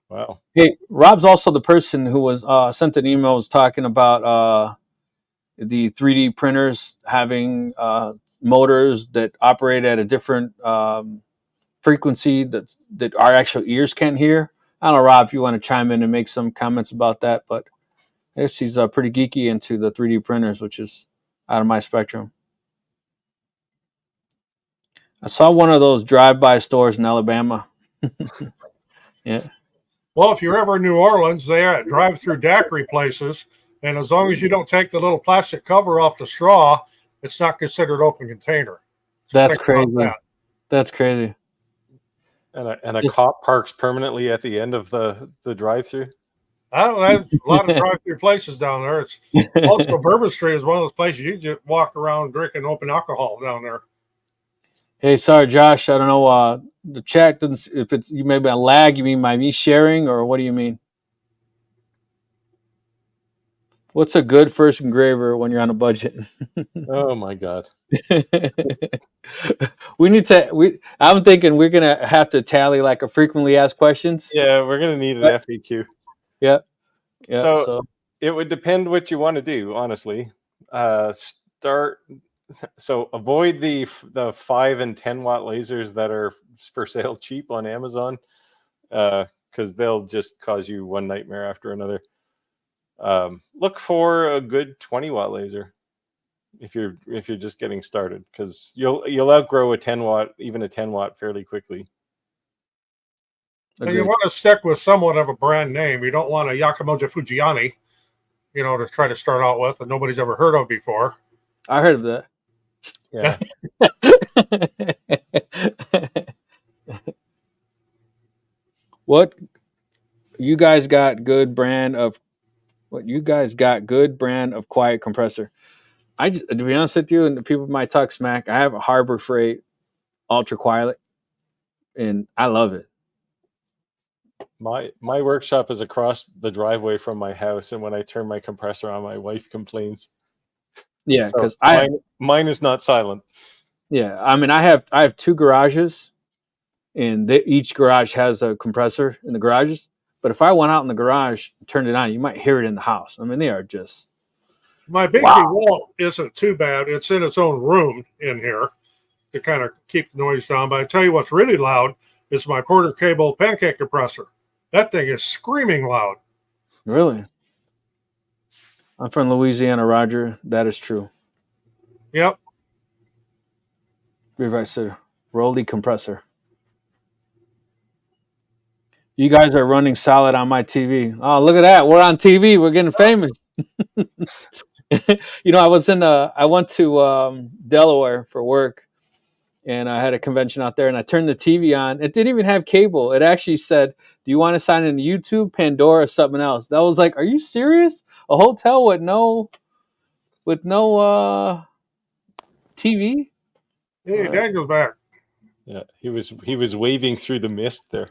Wow. Hey, Rob's also the person who was sent an email was talking about the 3D printers having motors that operate at a different frequency that our actual ears can't hear. I don't know, Rob, if you want to chime in and make some comments about that, but I guess he's pretty geeky into the 3D printers, which is out of my spectrum. I saw one of those drive-by stores in Alabama. Yeah. Well, if you're ever in New Orleans, they are drive-through daiquiri places, and as long as you don't take the little plastic cover off the straw, it's not considered open container. So that's crazy. That's crazy. And a cop parks permanently at the end of the drive-through. I don't know. There's a lot of drive-through places down there. It's also Bourbon Street is one of those places you just walk around drinking open alcohol down there. Hey, sorry, Josh. I don't know. The chat doesn't. If it's you maybe a lag, you mean by me sharing, or what do you mean? What's a good first engraver when you're on a budget? Oh my God. We need to. I'm thinking we're gonna have to tally like a frequently asked questions. Yeah, we're gonna need an FAQ. Yeah. So it would depend what you want to do, honestly. So avoid the 5 and 10 watt lasers that are for sale cheap on Amazon, because they'll just cause you one nightmare after another. Look for a good 20 watt laser if you're just getting started, because you'll outgrow a 10 watt, even a 10 watt, fairly quickly. And you want to stick with somewhat of a brand name. You don't want a Yakimoja Fujiani, to try to start out with that nobody's ever heard of before. I heard of that. Yeah. What you guys got good brand of quiet compressor? To be honest with you, and the people might talk smack, I have a Harbor Freight ultra quiet, and I love it. My workshop is across the driveway from my house, and when I turn my compressor on, my wife complains. Yeah, because mine is not silent. Yeah, I mean, I have 2 garages, and each garage has a compressor in the garages. But if I went out in the garage and turned it on, you might hear it in the house. I mean, they are just. My Bigsby wall isn't too bad. It's in its own room in here to kind of keep the noise down. But I tell you what's really loud is my Porter Cable pancake compressor. That thing is screaming loud. Really? I'm from Louisiana, Roger. That is true. Yep. Revisor, Rolly compressor. You guys are running solid on my TV. Oh, look at that. We're on TV. We're getting famous. I went to Delaware for work, and I had a convention out there, and I turned the TV on. It didn't even have cable. It actually said, do you want to sign in YouTube, Pandora, or something else? That was like, are you serious? A hotel with no TV? Hey, Daniel's back. Yeah, he was waving through the mist there.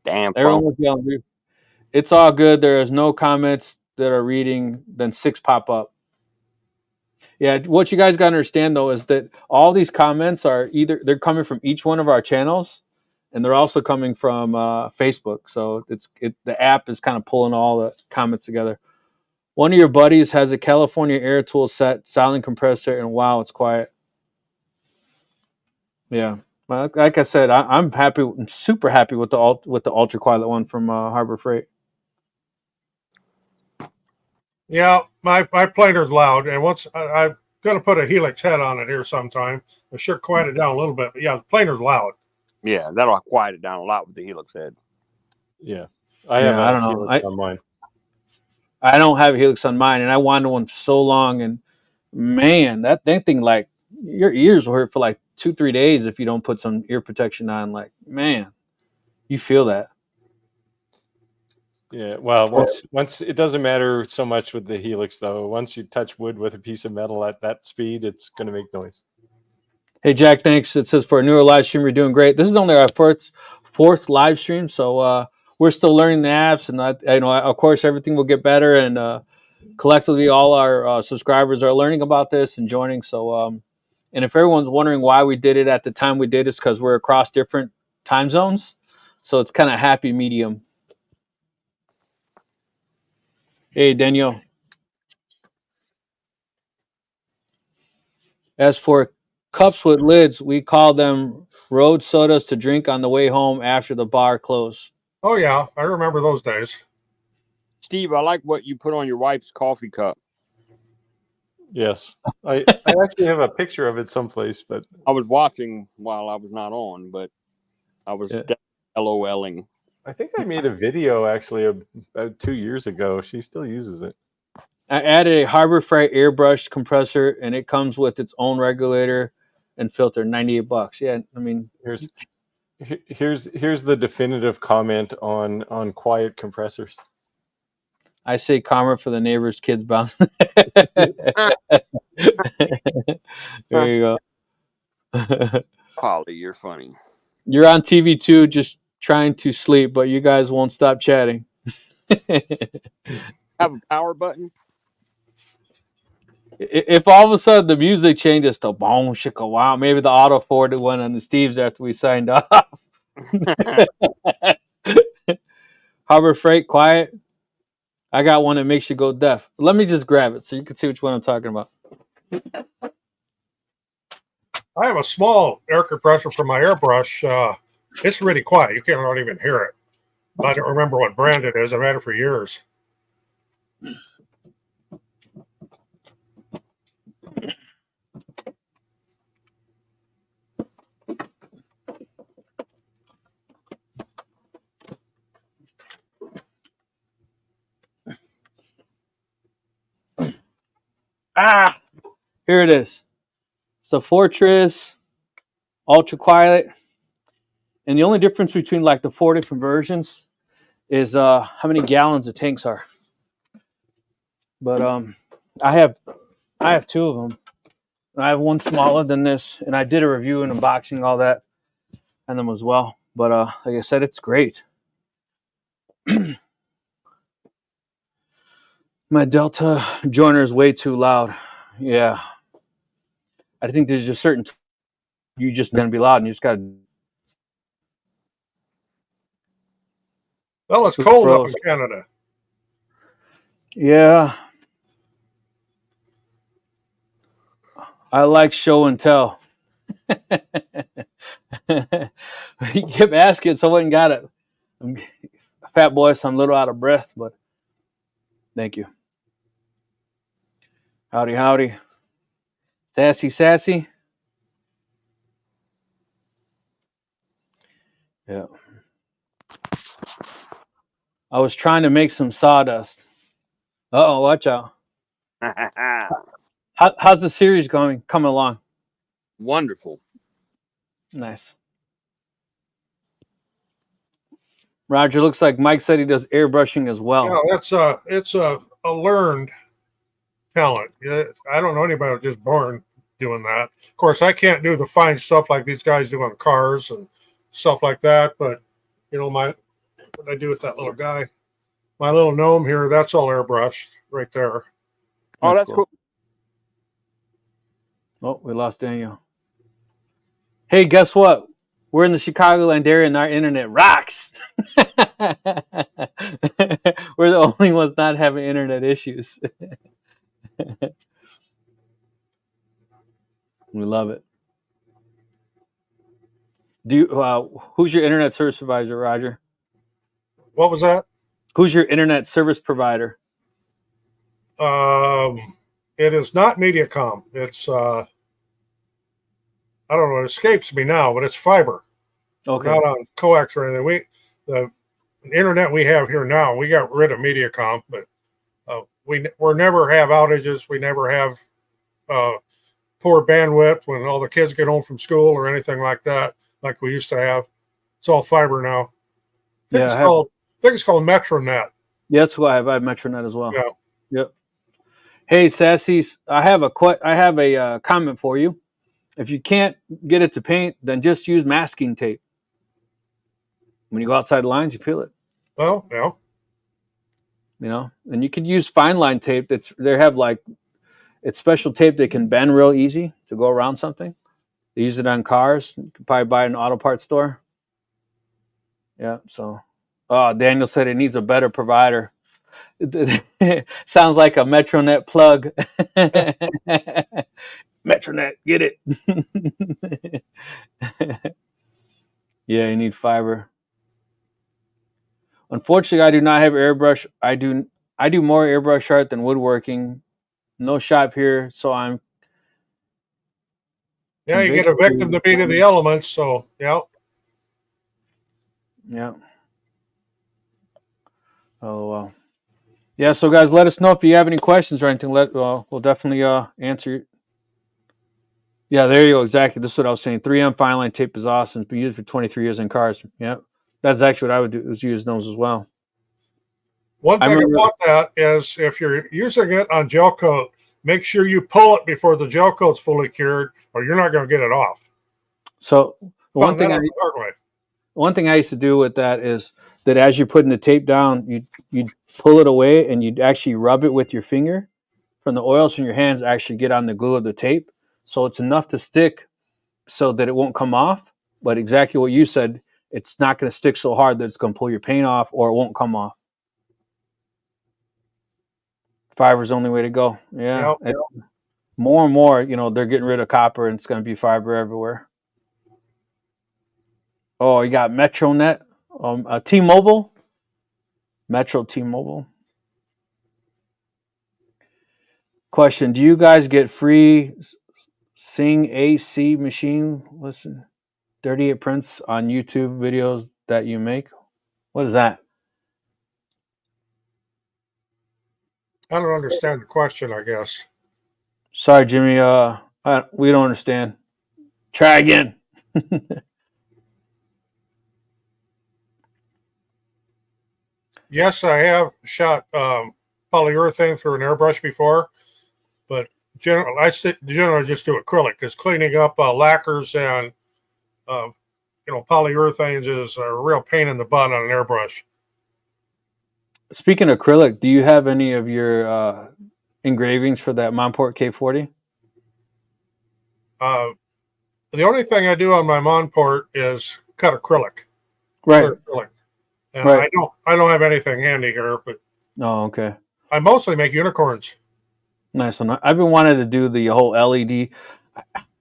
Damn. Everyone was yelling. It's all good. There is no comments that are reading. Then 6 pop up. Yeah, what you guys got to understand though is that all these comments are either they're coming from each one of our channels, and they're also coming from Facebook. So the app is kind of pulling all the comments together. One of your buddies has a California Air Tool set, silent compressor, and wow, it's quiet. Yeah, like I said, I'm happy. I'm super happy with the ultra quiet one from Harbor Freight. Yeah, my planer's loud, and once I'm going to put a Helix head on it here sometime. I sure quiet it down a little bit, but yeah, the planer's loud. Yeah, that'll quiet it down a lot with the Helix head. Yeah, I have I a don't know. Helix on mine. I don't have a Helix on mine, and I wanted one so long, and man, that thing, like, your ears will hurt for like 2-3 days if you don't put some ear protection on. Like, man, you feel that. Yeah, well, once it doesn't matter so much with the Helix though. Once you touch wood with a piece of metal at that speed, it's going to make noise. Hey Jack, thanks. It says for a newer live stream, you're doing great. This is only our fourth live stream, so we're still learning the apps, and of course, everything will get better. And collectively, all our subscribers are learning about this and joining. So, and if everyone's wondering why we did it at the time we did, it's because we're across different time zones, so it's kind of happy medium. Hey Daniel. As for cups with lids, we call them road sodas to drink on the way home after the bar closed. Oh yeah, I remember those days. Steve, I like what you put on your wife's coffee cup. Yes, I actually have a picture of it someplace, but I was watching while I was not on, but I was LOLing. I think I made a video actually about 2 years ago. She still uses it. I added a Harbor Freight airbrush compressor, and it comes with its own regulator and filter. $98. Yeah, I mean, here's the definitive comment on quiet compressors. I say karma for the neighbor's kids bounce. There you go. Polly, you're funny. You're on TV too, just trying to sleep, but you guys won't stop chatting. Have a power button? If all of a sudden the music changes to boom shika wow, maybe the auto forwarded one on the Steves after we signed off. Harbor Freight, quiet. I got one that makes you go deaf. Let me just grab it so you can see which one I'm talking about. I have a small air compressor for my airbrush. It's really quiet. You can't even hear it. I don't remember what brand it is. I've had it for years. Here it is. It's the Fortress Ultra Quiet. And the only difference between like the 4 different versions is how many gallons the tanks are. But I have 2 of them. And I have one smaller than this, and I did a review and unboxing all that on them as well. But like I said, it's great. My Delta joiner is way too loud. Yeah. I think there's just certain you just gonna be loud, and you just gotta. Well, it's cold up in Canada. Yeah. I like show and tell. He kept asking, so I went and got it. I'm fat boy, so I'm a little out of breath, but thank you. Howdy, howdy. Sassy, sassy. Yeah. I was trying to make some sawdust. Uh-oh, watch out. How's the series coming along? Wonderful. Nice. Roger, looks like Mike said he does airbrushing as well. Yeah, it's a learned talent. I don't know anybody who's just born doing that. Of course, I can't do the fine stuff like these guys do on cars and stuff like that. But what I do with that little guy, my little gnome here, that's all airbrushed right there. Oh, that's cool. Oh, we lost Daniel. Hey, guess what? We're in the Chicagoland area and our internet rocks. We're the only ones not having internet issues. We love it. Who's your internet service provider, Roger? What was that? Who's your internet service provider? It is not Mediacom. It's I don't know. It escapes me now, but it's fiber. Okay. Not on coax or anything. The internet we have here now, we got rid of Mediacom, but we never have outages. We never have poor bandwidth when all the kids get home from school or anything like that, like we used to have. It's all fiber now. I think it's called MetroNet. Yeah, that's why I have MetroNet as well. Yeah. Yep. Hey, Sassies, I have a comment for you. If you can't get it to paint, then just use masking tape. When you go outside the lines, you peel it. Well, yeah. And you could use fine line tape. It's special tape that can bend real easy to go around something. They use it on cars. You could probably buy it in an auto parts store. Yeah. So, Daniel said it needs a better provider. Sounds like a MetroNet plug. MetroNet, get it. Yeah, you need fiber. Unfortunately, I do not have airbrush. I do more airbrush art than woodworking. No shop here, so I'm. Yeah, you get a victim to be to the elements, so yeah. Yeah. Oh well. Yeah, so guys, let us know if you have any questions or anything. We'll definitely answer. Yeah, there you go. Exactly. This is what I was saying. 3M fine line tape is awesome. It's been used for 23 years in cars. Yeah, that's actually what I would do, is use those as well. One thing about that is if you're using it on gel coat, make sure you pull it before the gel coat's fully cured, or you're not going to get it off. So one thing I used to do with that is that as you're putting the tape down, you'd pull it away and you'd actually rub it with your finger from the oils from your hands actually get on the glue of the tape. So it's enough to stick so that it won't come off. But exactly what you said, it's not going to stick so hard that it's going to pull your paint off or it won't come off. Fiber's the only way to go. Yeah. Yep. More and more, they're getting rid of copper and it's going to be fiber everywhere. Oh, you got MetroNet, T-Mobile. T-Mobile. Question: do you guys get free Sing AC machine? Listen, 38 prints on YouTube videos that you make. What is that? I don't understand the question, I guess. Sorry, Jimmy. We don't understand. Try again. Yes, I have shot polyurethane through an airbrush before, but generally just do acrylic because cleaning up lacquers and polyurethanes is a real pain in the butt on an airbrush. Speaking of acrylic, do you have any of your engravings for that Monport K40? The only thing I do on my Monport is cut acrylic. Right. Acrylic. And right. I don't have anything handy here, but okay. I mostly make unicorns. Nice one. I've been wanting to do the whole LED.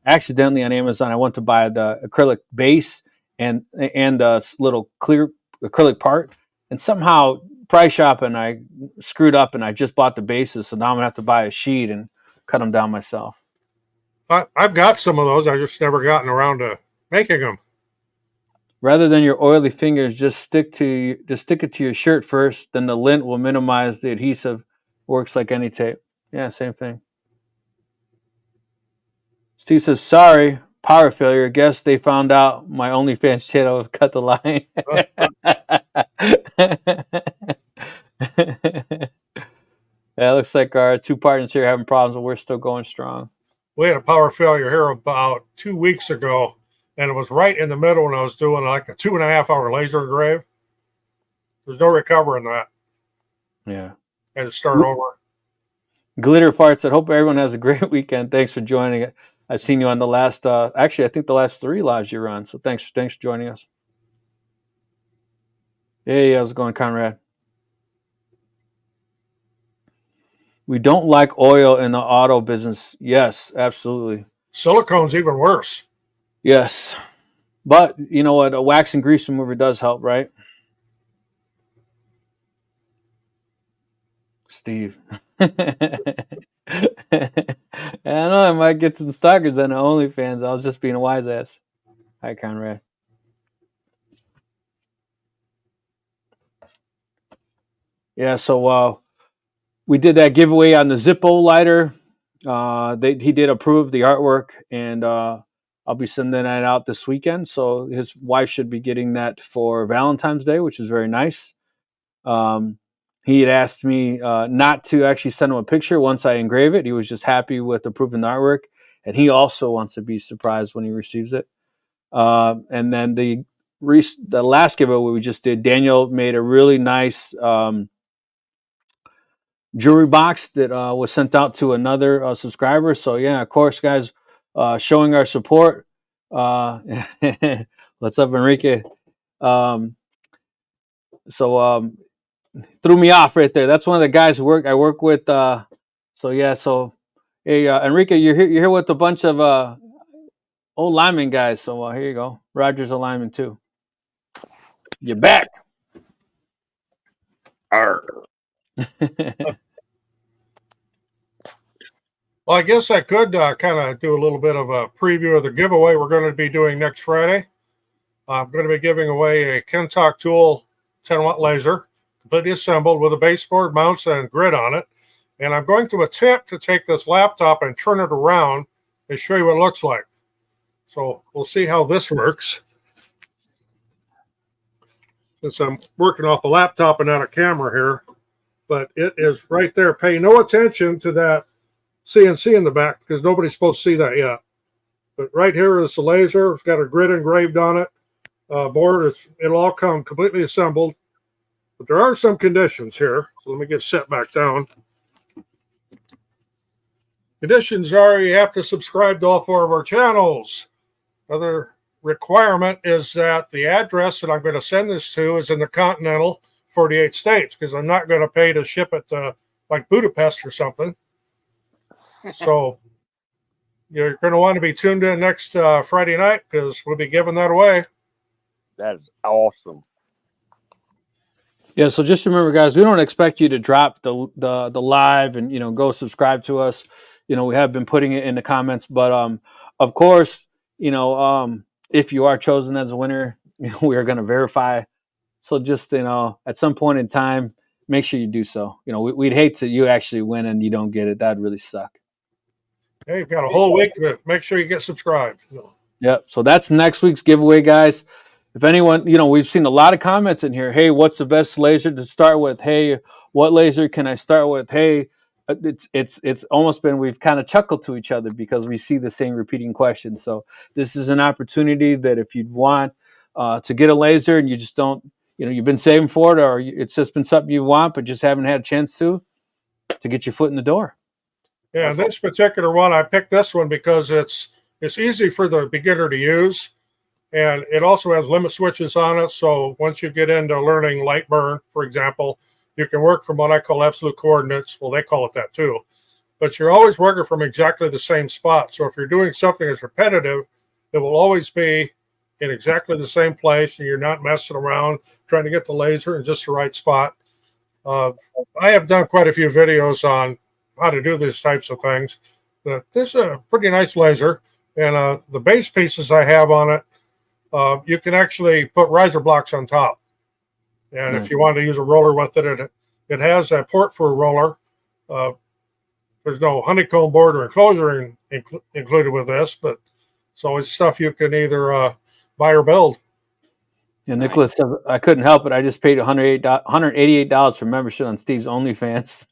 Accidentally on Amazon, I went to buy the acrylic base and the little clear acrylic part, and somehow price shopping I screwed up and I just bought the bases, so now I'm gonna have to buy a sheet and cut them down myself. I've got some of those. I just never gotten around to making them. Rather than your oily fingers, just stick it to your shirt first. Then the lint will minimize the adhesive. Works like any tape. Yeah, same thing. Steve says, sorry, power failure. Guess they found out my OnlyFans channel cut the line. Yeah, looks like our two partners here are having problems, but we're still going strong. We had a power failure here about 2 weeks ago, and it was right in the middle when I was doing like a 2.5 hour laser engrave. There's no recovering that. Yeah. I had to start over. Glitter Parts, I hope everyone has a great weekend. Thanks for joining it. I've seen you on the last, actually, I think the last 3 lives you run. So thanks for joining us. Hey, how's it going, Conrad? We don't like oil in the auto business. Yes, absolutely. Silicone's even worse. Yes. But you know what? A wax and grease remover does help, right? Steve. I don't know. I might get some stalkers on the OnlyFans. I was just being a wise ass. Hi, Conrad. Yeah, so we did that giveaway on the Zippo lighter. He did approve the artwork, and I'll be sending that out this weekend. So his wife should be getting that for Valentine's Day, which is very nice. He had asked me not to actually send him a picture once I engrave it. He was just happy with approving the artwork, and he also wants to be surprised when he receives it. And then the last giveaway we just did, Daniel made a really nice jewelry box that was sent out to another subscriber. So yeah, of course, guys, showing our support. What's up, Enrique? Threw me off right there. That's one of the guys who I work with. So yeah, so hey, Enrique, you're here with a bunch of old lineman guys. So here you go. Roger's a lineman too. You're back. Well, I guess I could kind of do a little bit of a preview of the giveaway we're going to be doing next Friday. I'm going to be giving away a XTool 10-watt laser, completely assembled with a baseboard, mounts, and grid on it. And I'm going to attempt to take this laptop and turn it around and show you what it looks like. So we'll see how this works. Since I'm working off the laptop and not a camera here, but it is right there. Pay no attention to that CNC in the back because nobody's supposed to see that yet. But right here is the laser. It's got a grid engraved on it. Board, it'll all come completely assembled. But there are some conditions here. So let me get set back down. Conditions are you have to subscribe to all 4 of our channels. Another requirement is that the address that I'm going to send this to is in the continental 48 states because I'm not going to pay to ship it to like Budapest or something. So you're going to want to be tuned in next Friday night because we'll be giving that away. That is awesome. Yeah, so just remember, guys, we don't expect you to drop the live and go subscribe to us. We have been putting it in the comments, but of course, if you are chosen as a winner, we are going to verify. So just at some point in time, make sure you do so. We'd hate to you actually win and you don't get it. That'd really suck. Hey, you've got a whole week to make sure you get subscribed. Yep. So that's next week's giveaway, guys. If anyone, we've seen a lot of comments in here. Hey, what's the best laser to start with? Hey, what laser can I start with? Hey, it's almost been, we've kind of chuckled to each other because we see the same repeating questions. So this is an opportunity that if you'd want to get a laser and you just don't, you've been saving for it, or it's just been something you want but just haven't had a chance to get your foot in the door. Yeah, this particular one, I picked this one because it's easy for the beginner to use, and it also has limit switches on it. So once you get into learning light burn, for example, you can work from what I call absolute coordinates. Well, they call it that too, but you're always working from exactly the same spot. So if you're doing something that's repetitive, it will always be in exactly the same place, and you're not messing around trying to get the laser in just the right spot. I have done quite a few videos on how to do these types of things. But this is a pretty nice laser, and the base pieces I have on it, you can actually put riser blocks on top. And if you want to use a roller with it, it has a port for a roller. There's no honeycomb board or enclosure included with this, but so it's stuff you can either buy or build. Yeah, Nicholas says, I couldn't help it. I just paid $188 for membership on Steve's OnlyFans.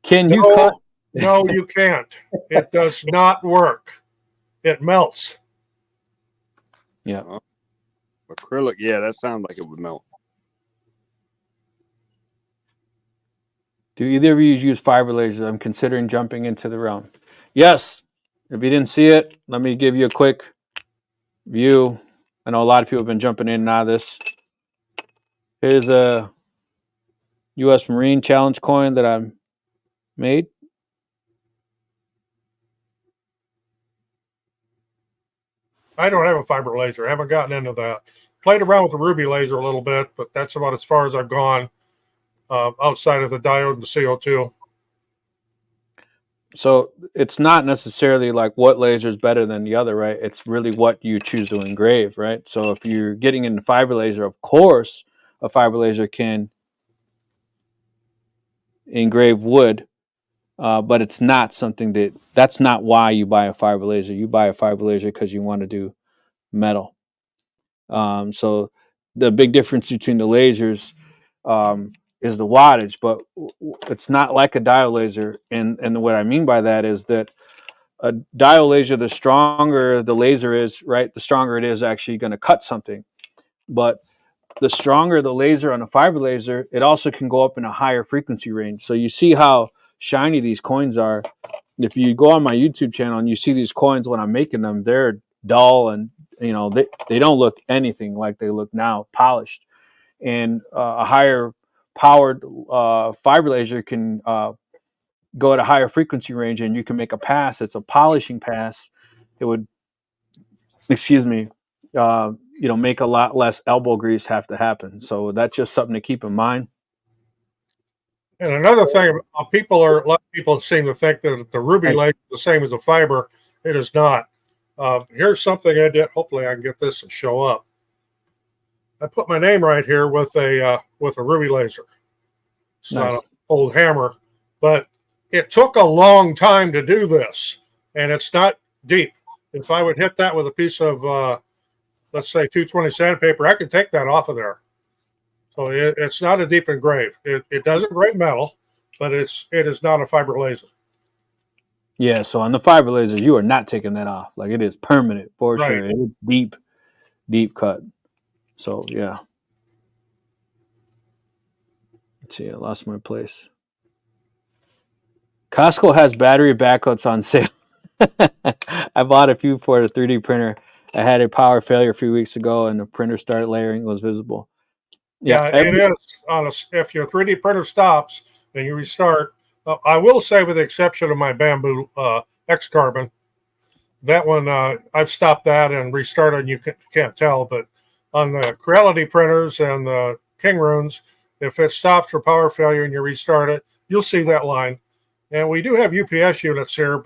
Can you cut? No, you can't. It does not work. It melts. Yeah. Acrylic, yeah, that sounds like it would melt. Do either of you use fiber lasers? I'm considering jumping into the realm. Yes. If you didn't see it, let me give you a quick view. I know a lot of people have been jumping in and out of this. Here's a U.S. Marine Challenge coin that I made. I don't have a fiber laser. I haven't gotten into that. Played around with the ruby laser a little bit, but that's about as far as I've gone outside of the diode and the CO2. So it's not necessarily like what laser is better than the other, right? It's really what you choose to engrave, right? So if you're getting into fiber laser, of course, a fiber laser can engrave wood, but it's not something that's not why you buy a fiber laser. You buy a fiber laser because you want to do metal. So the big difference between the lasers is the wattage, but it's not like a diode laser. And what I mean by that is that a diode laser, the stronger the laser is, right, the stronger it is actually going to cut something. But the stronger the laser on a fiber laser, it also can go up in a higher frequency range. So you see how shiny these coins are. If you go on my YouTube channel and you see these coins when I'm making them, they're dull and they don't look anything like they look now, polished. And a higher powered fiber laser can go at a higher frequency range, and you can make a pass. It's a polishing pass. It would, excuse me, make a lot less elbow grease have to happen. So that's just something to keep in mind. And another thing, a lot of people seem to think that the ruby laser is the same as a fiber. It is not. Here's something I did. Hopefully, I can get this to show up. I put my name right here with a ruby laser. It's not an old hammer, but it took a long time to do this, and it's not deep. If I would hit that with a piece of, let's say, 220 sandpaper, I could take that off of there. So it's not a deep engrave. It does engrave metal, but it is not a fiber laser. Yeah, so on the fiber laser, you are not taking that off. Like, it is permanent for sure. It is deep cut. So yeah. Let's see, I lost my place. Costco has battery backups on sale. I bought a few for the 3D printer. I had a power failure a few weeks ago, and the printer started layering. It was visible. Yeah, it is. If your 3D printer stops and you restart, I will say, with the exception of my Bamboo X Carbon, that one I've stopped that and restarted, and you can't tell. But on the Creality printers and the King Runes, if it stops for power failure and you restart it, you'll see that line. And we do have UPS units here,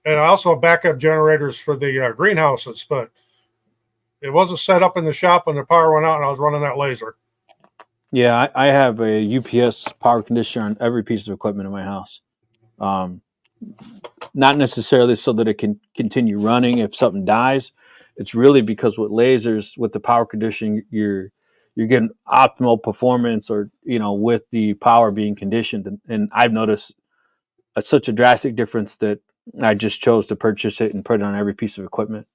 and I also have backup generators for the greenhouses, but it wasn't set up in the shop when the power went out and I was running that laser. Yeah, I have a UPS power conditioner on every piece of equipment in my house. Not necessarily so that it can continue running if something dies. It's really because with lasers, with the power conditioning, you're getting optimal performance, or with the power being conditioned. And I've noticed such a drastic difference that I just chose to purchase it and put it on every piece of equipment.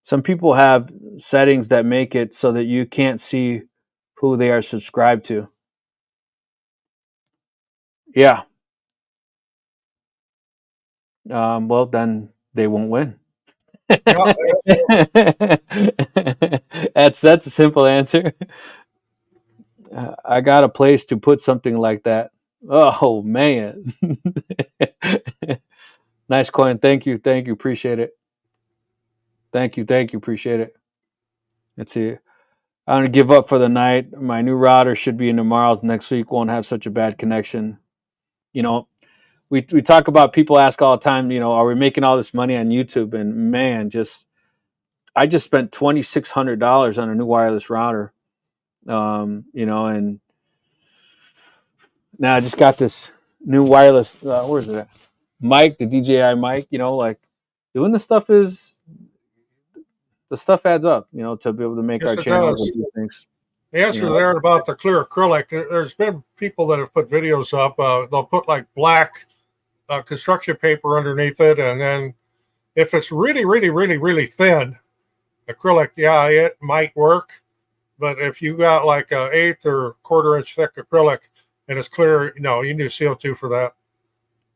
Some people have settings that make it so that you can't see who they are subscribed to. Yeah. Well, then they won't win. That's a simple answer. I got a place to put something like that. Oh man. Nice coin. Thank you. Appreciate it. Thank you. Appreciate it. Let's see. I'm gonna give up for the night. My new router should be in tomorrow's. Next week won't have such a bad connection. We talk about, people ask all the time, are we making all this money on YouTube? And man, I just spent $2,600 on a new wireless router. And now I just got this new wireless. Where is it at? Mic, the DJI mic. Like, doing this stuff is the stuff adds up, you know, to be able to make Yes, our it channels does. and do things. The answer there about the clear acrylic, there's been people that have put videos up. They'll put like black construction paper underneath it. And then if it's really, really, really, really thin acrylic, yeah, it might work. But if you got like an 1/8 or 1/4 inch thick acrylic and it's clear, you know, you need CO2 for that.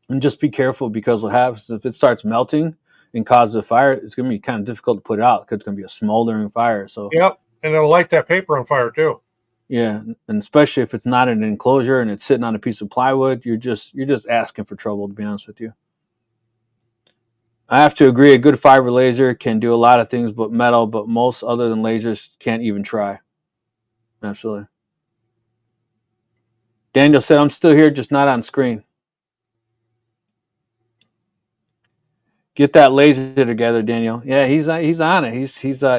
And just be careful, because what happens if it starts melting and causes a fire, it's going to be kind of difficult to put out because it's going to be a smoldering fire. So Yep. And it'll light that paper on fire too. yeah, and especially if it's not an enclosure and it's sitting on a piece of plywood, you're just asking for trouble, to be honest with you. I have to agree, a good fiber laser can do a lot of things but metal, but most other than lasers can't even try. Absolutely. Daniel said, I'm still here, just not on screen. Get that laser together, Daniel. Yeah, he's on it.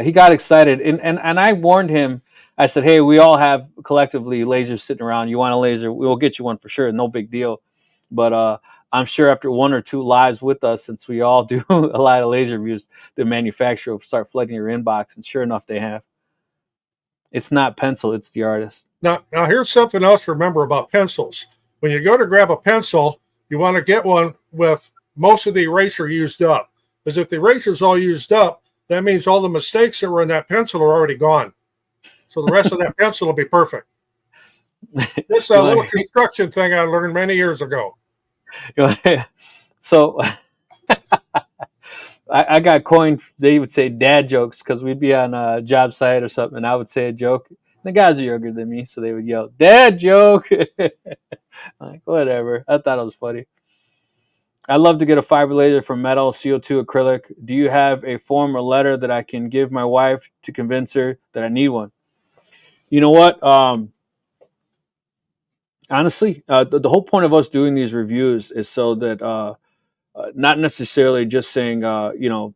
He got excited, and I warned him. I said, hey, we all have collectively lasers sitting around. You want a laser? We will get you one for sure. No big deal. But I'm sure after 1 or 2 lives with us, since we all do a lot of laser reviews, the manufacturer will start flooding your inbox, and sure enough, they have. It's not pencil; it's the artist. Now here's something else to remember about pencils. When you go to grab a pencil, you want to get one with most of the eraser used up. Because if the eraser's all used up, that means all the mistakes that were in that pencil are already gone. So the rest of that pencil will be perfect. This a little construction thing I learned many years ago. So I got coined, they would say dad jokes, because we'd be on a job site or something, and I would say a joke. The guys are younger than me, so they would yell, dad joke. Like, whatever. I thought it was funny. I'd love to get a fiber laser for metal, CO2, acrylic. Do you have a form or letter that I can give my wife to convince her that I need one? You know what? Honestly, the whole point of us doing these reviews is so that not necessarily just saying, you know,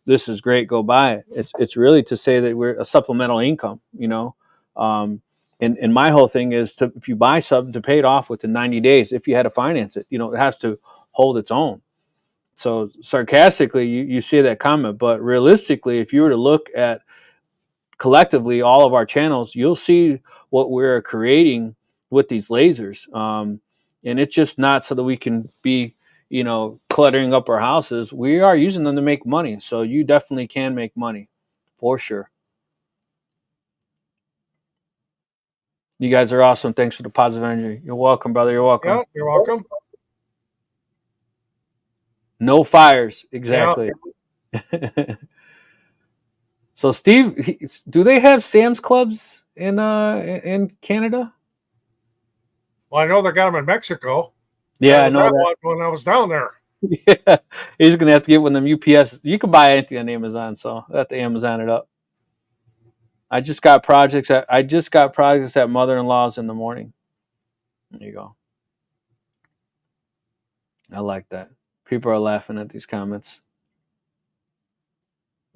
this is great, go buy it. It's really to say that we're a supplemental income, you know. And my whole thing is to, if you buy something, to pay it off within 90 days. If you had to finance it, you know, it has to hold its own. So sarcastically, you see that comment, but realistically, if you were to look at collectively all of our channels, you'll see what we're creating with these lasers. And it's just not so that we can be, you know, cluttering up our houses. We are using them to make money. So you definitely can make money for sure. You guys are awesome. Thanks for the positive energy. You're welcome, brother. You're welcome. Yeah, you're welcome. No fires. Exactly. Yeah. So Steve, do they have Sam's Clubs in Canada? Well, I know they got them in Mexico. Yeah, I know that. When I was down there. Yeah, he's gonna have to get one of them UPS. You can buy anything on Amazon, so I have to Amazon it up. I just got projects at mother-in-law's in the morning. There you go. I like that. People are laughing at these comments.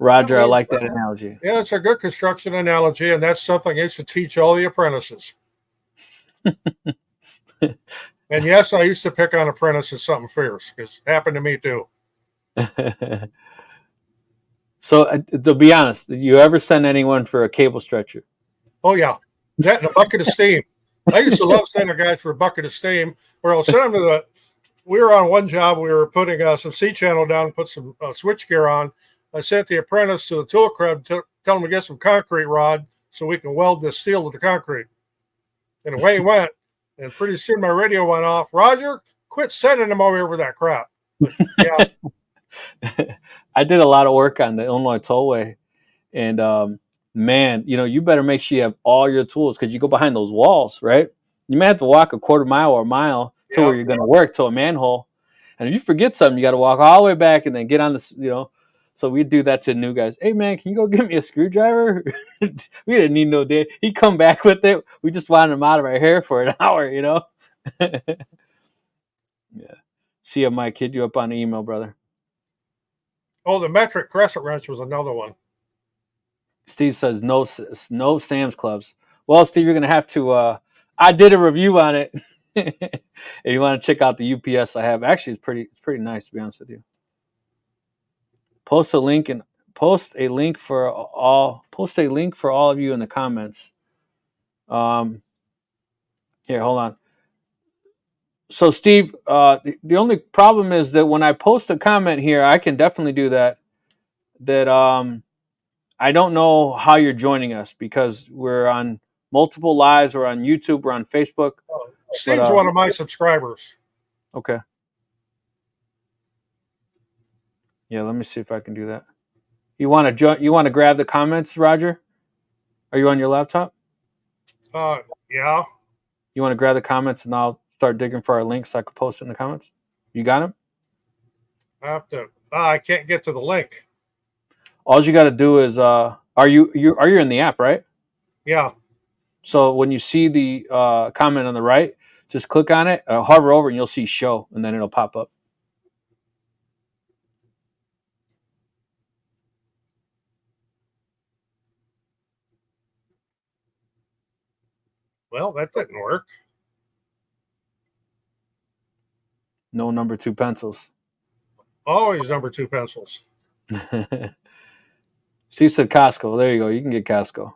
Roger, I like that analogy. Yeah, it's a good construction analogy, and that's something I used to teach all the apprentices. And yes, I used to pick on apprentices something fierce, because it happened to me too. So, to be honest, did you ever send anyone for a cable stretcher? Oh, yeah. That and a bucket of steam. I used to love sending guys for a bucket of steam, where I'll send them to the. We were on one job, we were putting some C-channel down and put some switch gear on. I sent the apprentice to the tool crib to tell him to get some concrete rod so we can weld this steel to the concrete. And away he went. And pretty soon my radio went off. Roger, quit sending them over here for that crap. But, yeah. I did a lot of work on the Illinois Tollway. And man, you know, you better make sure you have all your tools, because you go behind those walls, right? You may have to walk a 1/4 mile or a mile to where you're going to work, to a manhole. And if you forget something, you got to walk all the way back and then get on the, you know. So we do that to new guys. Hey, man, can you go get me a screwdriver? We didn't need no day. He'd come back with it. We just wanted him out of our hair for an hour, you know. Yeah. See, I might kid you up on the email, brother. Oh, the metric crescent wrench was another one. Steve says no Sam's Clubs. Well, Steve, you're going to have to, I did a review on it. If you want to check out the UPS I have, actually, it's pretty nice, to be honest with you. Post a link and post a link for all of you in the comments. Here, hold on. So Steve, the only problem is that when I post a comment here, I can definitely do that. I don't know how you're joining us because we're on multiple lives. We're on YouTube. We're on Facebook. Steve's one of my subscribers. Okay. Yeah, let me see if I can do that. You want to grab the comments, Roger? Are you on your laptop? Yeah. You want to grab the comments and I'll start digging for our links so I can post it in the comments? You got them? I have to. I can't get to the link. All you got to do is are you in the app, right? Yeah. So when you see the comment on the right, just click on it, hover over, and you'll see show, and then it'll pop up. Well, that didn't work. No number 2 pencils. Always number 2 pencils. Steve said Costco. There you go. You can get Costco.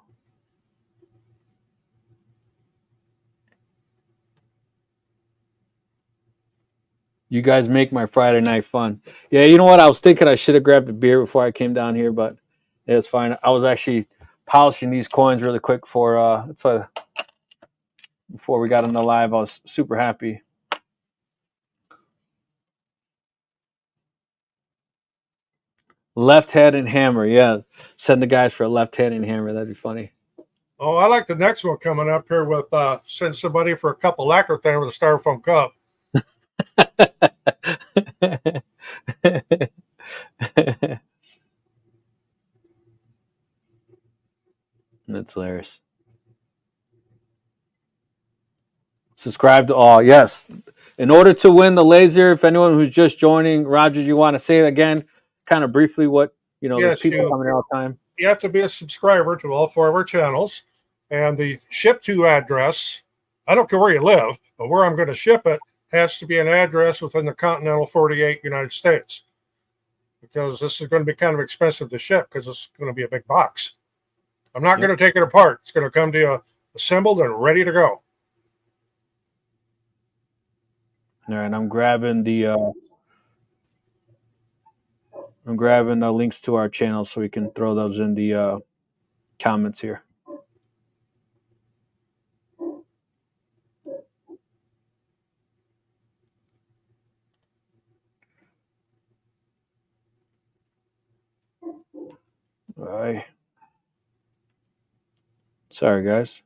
You guys make my Friday night fun. Yeah, you know what? I was thinking I should have grabbed a beer before I came down here, but it's fine. I was actually polishing these coins really quick for that's why before we got on the live, I was super happy. Left-handed hammer, yeah. Send the guys for a left-handed hammer. That'd be funny. Oh, I like the next one coming up here with send somebody for a cup of lacquer thin with a styrofoam cup. That's hilarious. Subscribe to all. Yes. In order to win the laser, if anyone who's just joining, Roger, you want to say it again, kind of briefly what, there's people coming all the time. You have to be a subscriber to all 4 of our channels. And the ship to address, I don't care where you live, but where I'm going to ship it has to be an address within the continental 48 United States. Because this is going to be kind of expensive to ship because it's going to be a big box. I'm not going to take it apart. It's going to come to you assembled and ready to go. All right, I'm grabbing the links to our channel so we can throw those in the comments here. All right. Sorry, guys.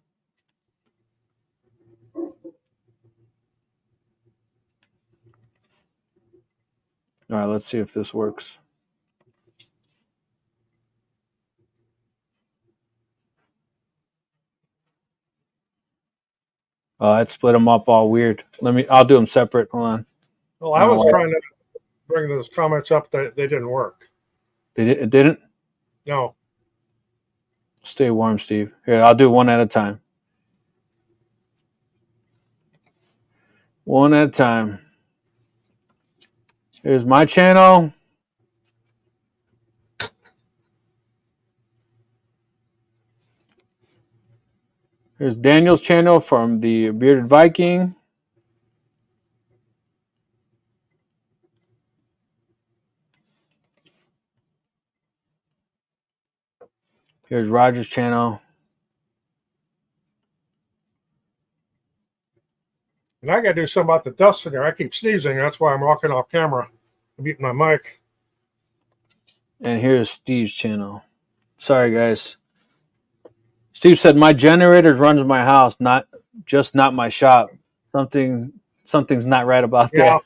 All right, let's see if this works. It split them up all weird. I'll do them separate. Hold on. Well, I was trying to bring those comments up. That they didn't work. It didn't? No. Stay warm, Steve. Here, I'll do one at a time. One at a time. Here's my channel. Here's Daniel's channel from the Bearded Viking. Here's Roger's channel. And I got to do something about the dust in there. I keep sneezing. That's why I'm walking off camera. I'm muting my mic. And here's Steve's channel. Sorry, guys. Steve said my generator runs my house, not my shop. Something's not right about that.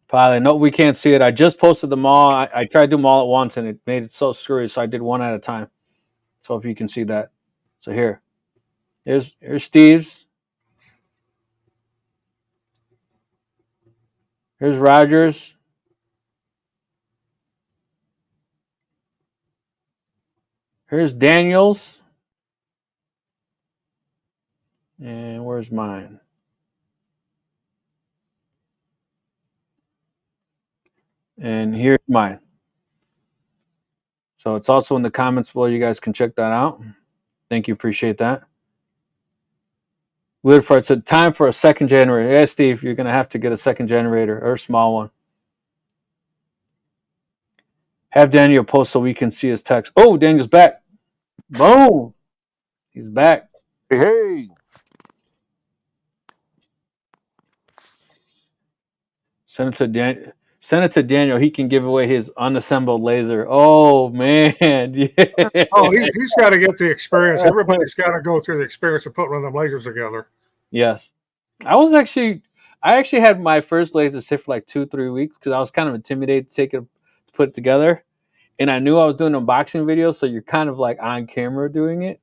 Pilot, no, we can't see it. I just posted them all. I tried to do them all at once, and it made it so screwy. So I did one at a time. So if you can see that, so here's Steve's. Here's Roger's. Here's Daniel's. And where's mine? And here's mine. So it's also in the comments below. You guys can check that out. Thank you. Appreciate that. Woodford said, time for a second generator. Yeah, Steve, you're going to have to get a second generator or a small one. Have Daniel post so we can see his text. Oh, Daniel's back. Boom. He's back. Hey. Send it to Daniel. He can give away his unassembled laser. Oh, man. Yeah. Oh, he's got to get the experience. Everybody's got to go through the experience of putting one of them lasers together. Yes. I actually had my first laser sit for like 2-3 weeks because I was kind of intimidated to put it together. And I knew I was doing unboxing videos, so you're kind of like on camera doing it.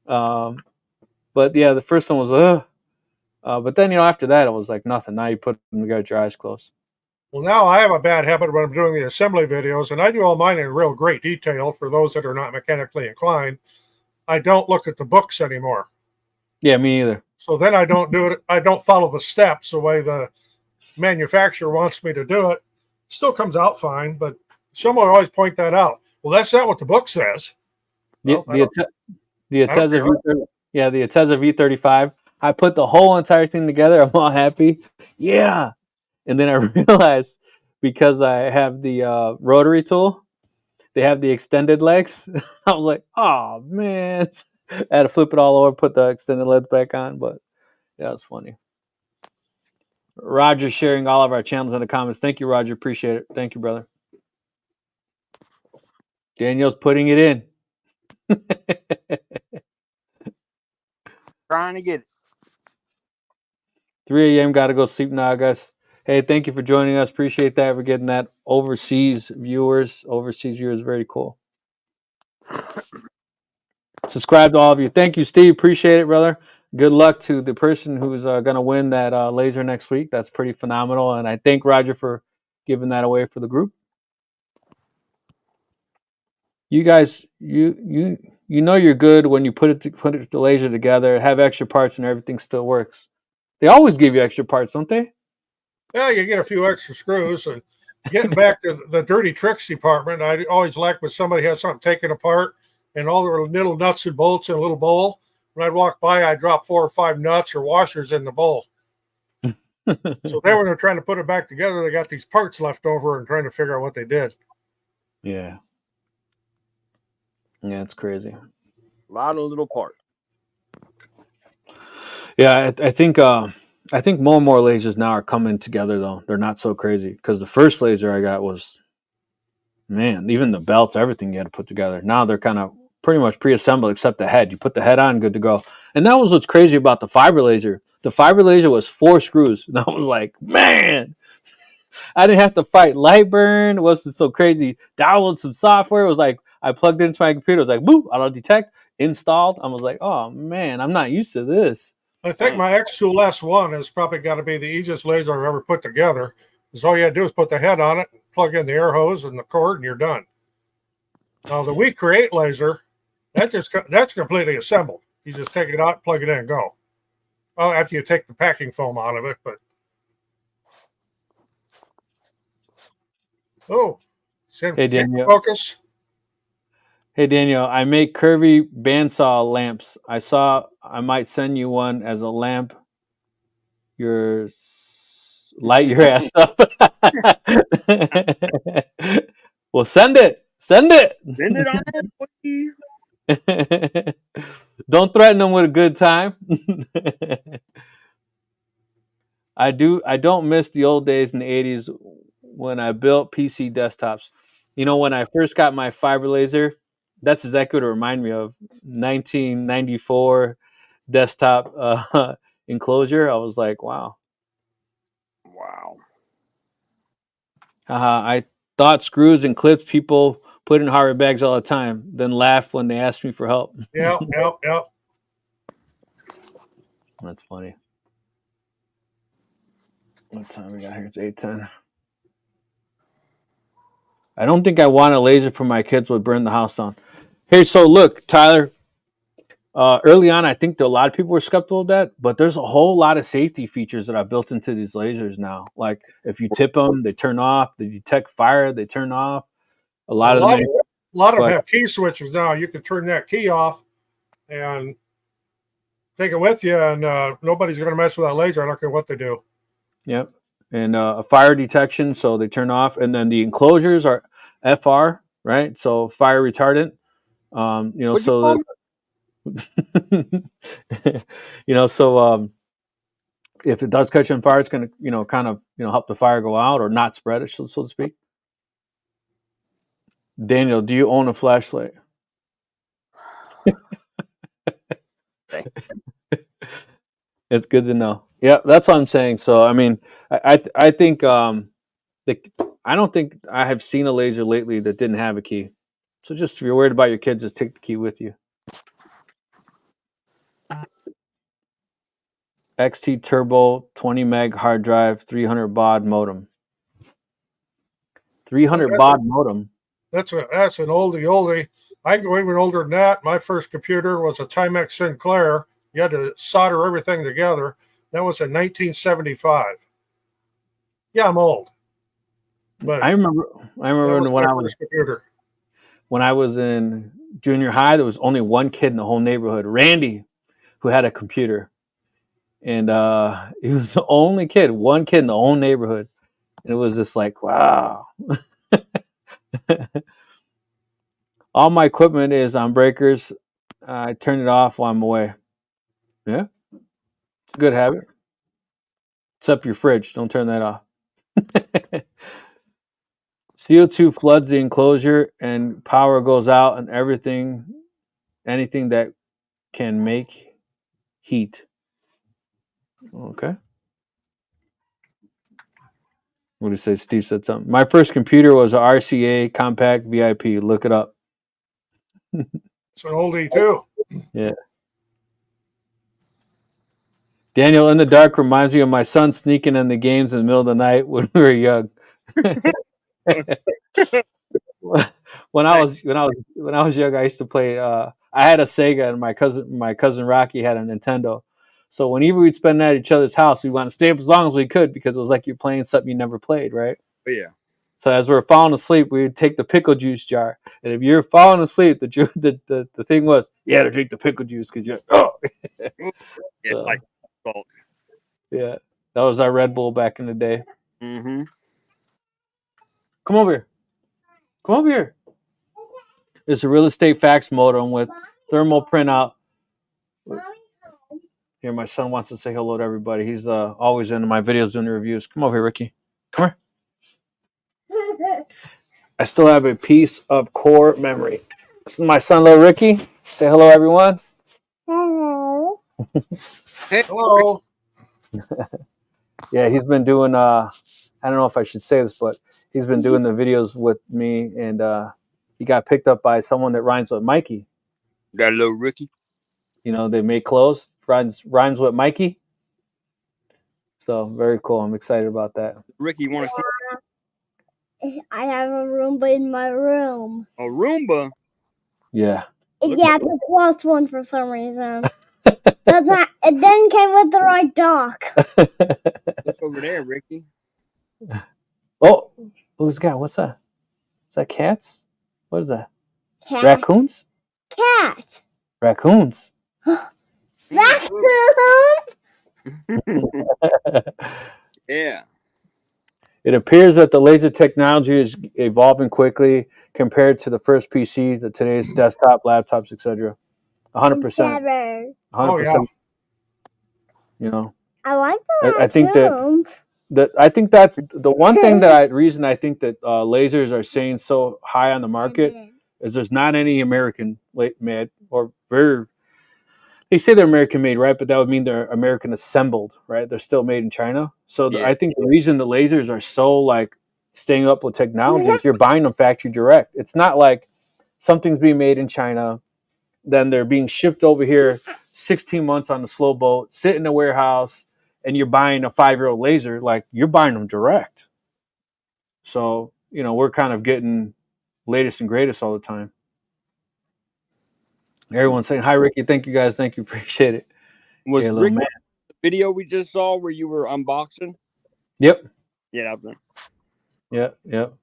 But yeah, the first one was but then after that it was like nothing. Now you put them together, your eyes closed. Well, now I have a bad habit when I'm doing the assembly videos, and I do all mine in real great detail for those that are not mechanically inclined. I don't look at the books anymore. Yeah, me either. So then I don't do it. I don't follow the steps the way the manufacturer wants me to do it. Still comes out fine, but someone always point that out. Well, that's not what the book says. The Ateza V35. I put the whole entire thing together. I'm all happy. Yeah. And then I realized because I have the rotary tool, they have the extended legs. I was like, oh, man. I had to flip it all over, put the extended legs back on. But yeah, it's funny. Roger sharing all of our channels in the comments. Thank you, Roger. Appreciate it. Thank you, brother. Daniel's putting it in. Trying to get it. 3 a.m. Got to go sleep now, guys. Hey, thank you for joining us. Appreciate that. We're getting that overseas viewers. Very cool. Subscribe to all of you. Thank you, Steve. Appreciate it, brother. Good luck to the person who's going to win that laser next week. That's pretty phenomenal. And I thank Roger for giving that away for the group. You guys, you know you're good when you put the laser together, have extra parts, and everything still works. They always give you extra parts, don't they? Yeah, you get a few extra screws. And getting back to the dirty tricks department, I always like when somebody has something taken apart and all the little nuts and bolts in a little bowl. When I'd walk by, I'd drop 4 or 5 nuts or washers in the bowl. So then when they're trying to put it back together, they got these parts left over and trying to figure out what they did. Yeah. Yeah, it's crazy. A lot of little parts. Yeah, I think more and more lasers now are coming together though. They're not so crazy because the first laser I got was, man, even the belts, everything you had to put together. Now they're kind of pretty much pre-assembled except the head. You put the head on, good to go. And that was what's crazy about the fiber laser. The fiber laser was 4 screws, and I was like, man, I didn't have to fight light burn. It wasn't so crazy. Download some software. It was like I plugged it into my computer. It was like, boop, auto detect, installed. I was like, oh man, I'm not used to this. I think my xTool S1 has probably got to be the easiest laser I've ever put together. Because all you had to do is put the head on it, plug in the air hose and the cord, and you're done. Now the We Create laser, that's completely assembled. You just take it out, plug it in, and go. Well, after you take the packing foam out of it, but hey Daniel, focus. Hey Daniel, I make curvy bandsaw lamps. I saw I might send you one as a lamp. Light your ass up. Well, send it. Send it. Send it on. Don't threaten them with a good time. I don't miss the old days in the 80s when I built PC desktops. When I first got my fiber laser, that's exactly what it reminded me of. 1994 desktop enclosure. I was like, wow. I thought screws and clips people put in hardware bags all the time, then laugh when they asked me for help. Yep. That's funny. What time we got here? It's 8:10. I don't think I want a laser for my kids would burn the house down. Here, so look, Tyler, Early on, I think that a lot of people were skeptical of that, but there's a whole lot of safety features that I built into these lasers now. Like if you tip them, they turn off. They detect fire, they turn off. A lot of them. A lot of them but- have key switches now. You can turn that key off and take it with you, and nobody's going to mess with that laser. I don't care what they do. Yep. And a fire detection, so they turn off. And then the enclosures are FR, right? So fire retardant. You know, What'd you so call that you know, so if it does catch on fire, it's going to, you know, kind of, you know, help the fire go out or not spread it, so to speak. Daniel, do you own a flashlight? It's good to know. Yeah, that's what I'm saying. So, I mean, I think I don't think I have seen a laser lately that didn't have a key. So, just if you're worried about your kids, just take the key with you. XT Turbo 20 meg hard drive 300 baud modem. 300 baud modem. That's an oldie. I go even older than that. My first computer was a Timex Sinclair. You had to solder everything together. That was in 1975. Yeah, I'm old. But I remember when I was in junior high, there was only one kid in the whole neighborhood, Randy, who had a computer. And he was the only kid, one kid in the whole neighborhood. And it was just like, wow. All my equipment is on breakers. I turn it off while I'm away. Yeah, it's a good habit. Except your fridge. Don't turn that off. CO2 floods the enclosure and power goes out and anything that can make heat. Okay. What do you say? Steve said something. My first computer was a RCA Compact VIP. Look it up. it's an oldie too. Yeah. Daniel in the dark reminds me of my son sneaking in the games in the middle of the night when we were young. when I was young, I used to play. I had a Sega, and my cousin Rocky had a Nintendo. So whenever we'd spend at each other's house, we wanted to stay up as long as we could because it was like you're playing something you never played, right? Yeah. So as we were falling asleep, we would take the pickle juice jar, and if you're falling asleep, the thing was you had to drink the pickle juice because you're Yeah, so, like salt. Yeah, that was our Red Bull back in the day. Mm-hmm. Come over here. Come over here. It's a real estate fax modem with thermal printout. Here, my son wants to say hello to everybody. He's always into my videos doing the reviews. Come over here, Ricky. Come here. I still have a piece of core memory. This is my son, little Ricky. Say hello, everyone. Hello. Hello. Yeah, he's been doing. I don't know if I should say this, but he's been doing the videos with me, and he got picked up by someone that rhymes with Mikey. Got a little rookie. You know, they make clothes. Rhymes with Mikey. So very cool. I'm excited about that. Ricky, you want to see? I have a Roomba in my room. A Roomba? Yeah. Yeah, the plus one for some reason. It then came with the right dock. Look over there, Ricky. Oh, who's got? What's that? Is that cats? What is that? Cat. Raccoons? Cat. Raccoons. Raccoons? Yeah. It appears that the laser technology is evolving quickly compared to the first PC, to today's desktop, laptops, etc. 100%. 100%. Oh, yeah. You know, I like the I think that's the one thing reason I think that lasers are staying so high on the market is there's not any American made or very. They say they're American made, right? But that would mean they're American assembled, right? They're still made in China. So Yeah. I think the reason the lasers are so like staying up with technology is you're buying them factory direct. It's not like something's being made in China, then they're being shipped over here 16 months on the slow boat, sit in a warehouse, and you're buying a 5-year-old laser. Like you're buying them direct. So, you know, we're kind of getting latest and greatest all the time. Everyone's saying hi, Ricky. Thank you guys. Thank you. Appreciate it. Was Yeah, little Rick man. the video we just saw where you were unboxing? Yep. Yeah, that was Yep. Yep.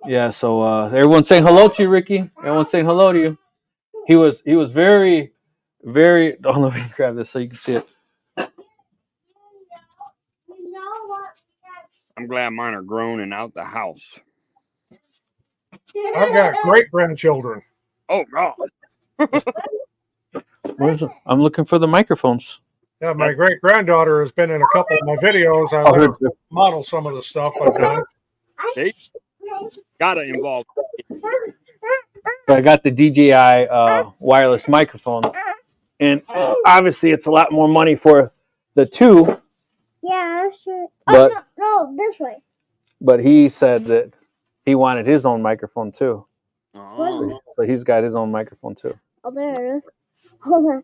Yeah. So everyone's saying hello to you, Ricky. Everyone's saying hello to you. He was very, very. Oh, let me grab this so you can see it. I'm glad mine are grown and out the house. I've got great grandchildren. Oh God. Where's it? I'm looking for the microphones. Yeah, my great granddaughter has been in a couple of my videos. I let her model some of the stuff I've done. They gotta involve. So I got the DJI wireless microphones, and obviously it's a lot more money for the two. Yeah, sure. But no, this way. But he said that he wanted his own microphone too. Oh. So he's got his own microphone too. Oh, there it is. Hold on.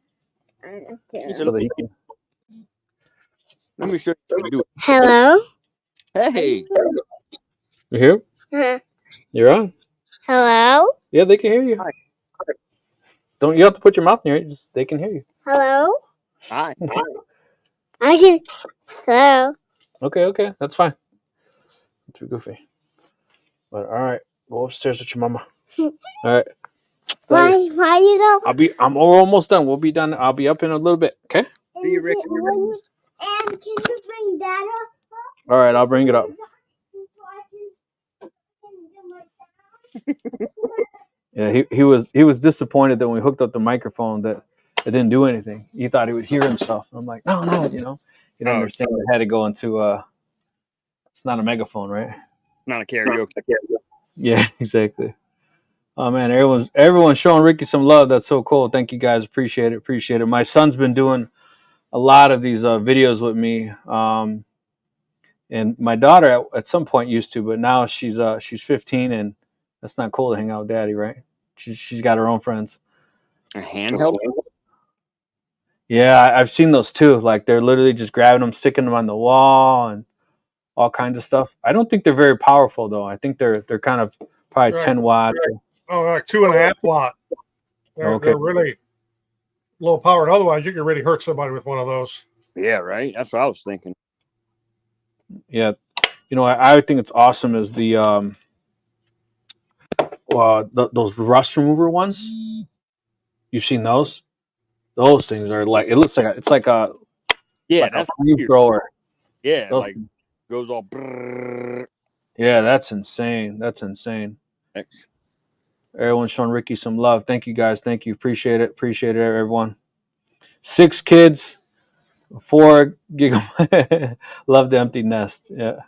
So that he can. Let me show you how to do it. Hello. Hey. You hear? You're on. Hello. Yeah, they can hear you. Hi. Don't you have to put your mouth near it? Just they can hear you. Hello. Hi. I can. Hello. Okay, that's fine. Too goofy. But all right, go upstairs with your mama. All right. Why you don't? I'm almost done. We'll be done. I'll be up in a little bit. Okay. See you, Rick. And can you bring Dad up? All right, I'll bring it up. Yeah, he was disappointed that when we hooked up the microphone that it didn't do anything. He thought he would hear himself. I'm like, no, he didn't understand. It had to go into it's not a megaphone, right? Not a karaoke. Yeah, exactly. Oh man, everyone's showing Ricky some love. That's so cool. Thank you guys. Appreciate it. My son's been doing a lot of these videos with me. And my daughter at some point used to, but now she's 15, and that's not cool to hang out with daddy, right? She's got her own friends. A handheld? Yeah, I've seen those too. Like they're literally just grabbing them, sticking them on the wall, and all kinds of stuff. I don't think they're very powerful though. I think they're kind of probably Right. 10 watts. Oh, like 2.5 watt. They're really low powered. Otherwise, you could really hurt somebody with one of those. Yeah, right. That's what I was thinking. Yeah, I think it's awesome is the those rust remover ones. You've seen those? Those things are like it looks like it's like a that's a flamethrower. Yeah, Those, like goes all. Brrr. Yeah, that's insane. Thanks. Everyone's showing Ricky some love. Thank you guys. Thank you. Appreciate it, everyone. 6 kids, 4 gigabytes. Love the empty nest. Yeah.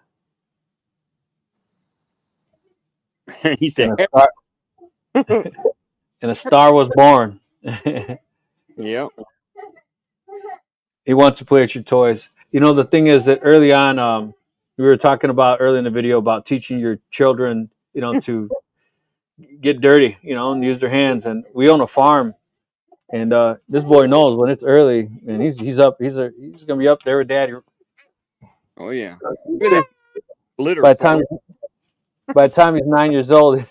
He said, and a star was born. "Yeah." He wants to play with your toys. The thing is that early on, we were talking about early in the video about teaching your children, to get dirty, and use their hands. And we own a farm, and this boy knows when it's early, and he's up. He's gonna be up there with daddy. Oh yeah. By the time he's 9 years old,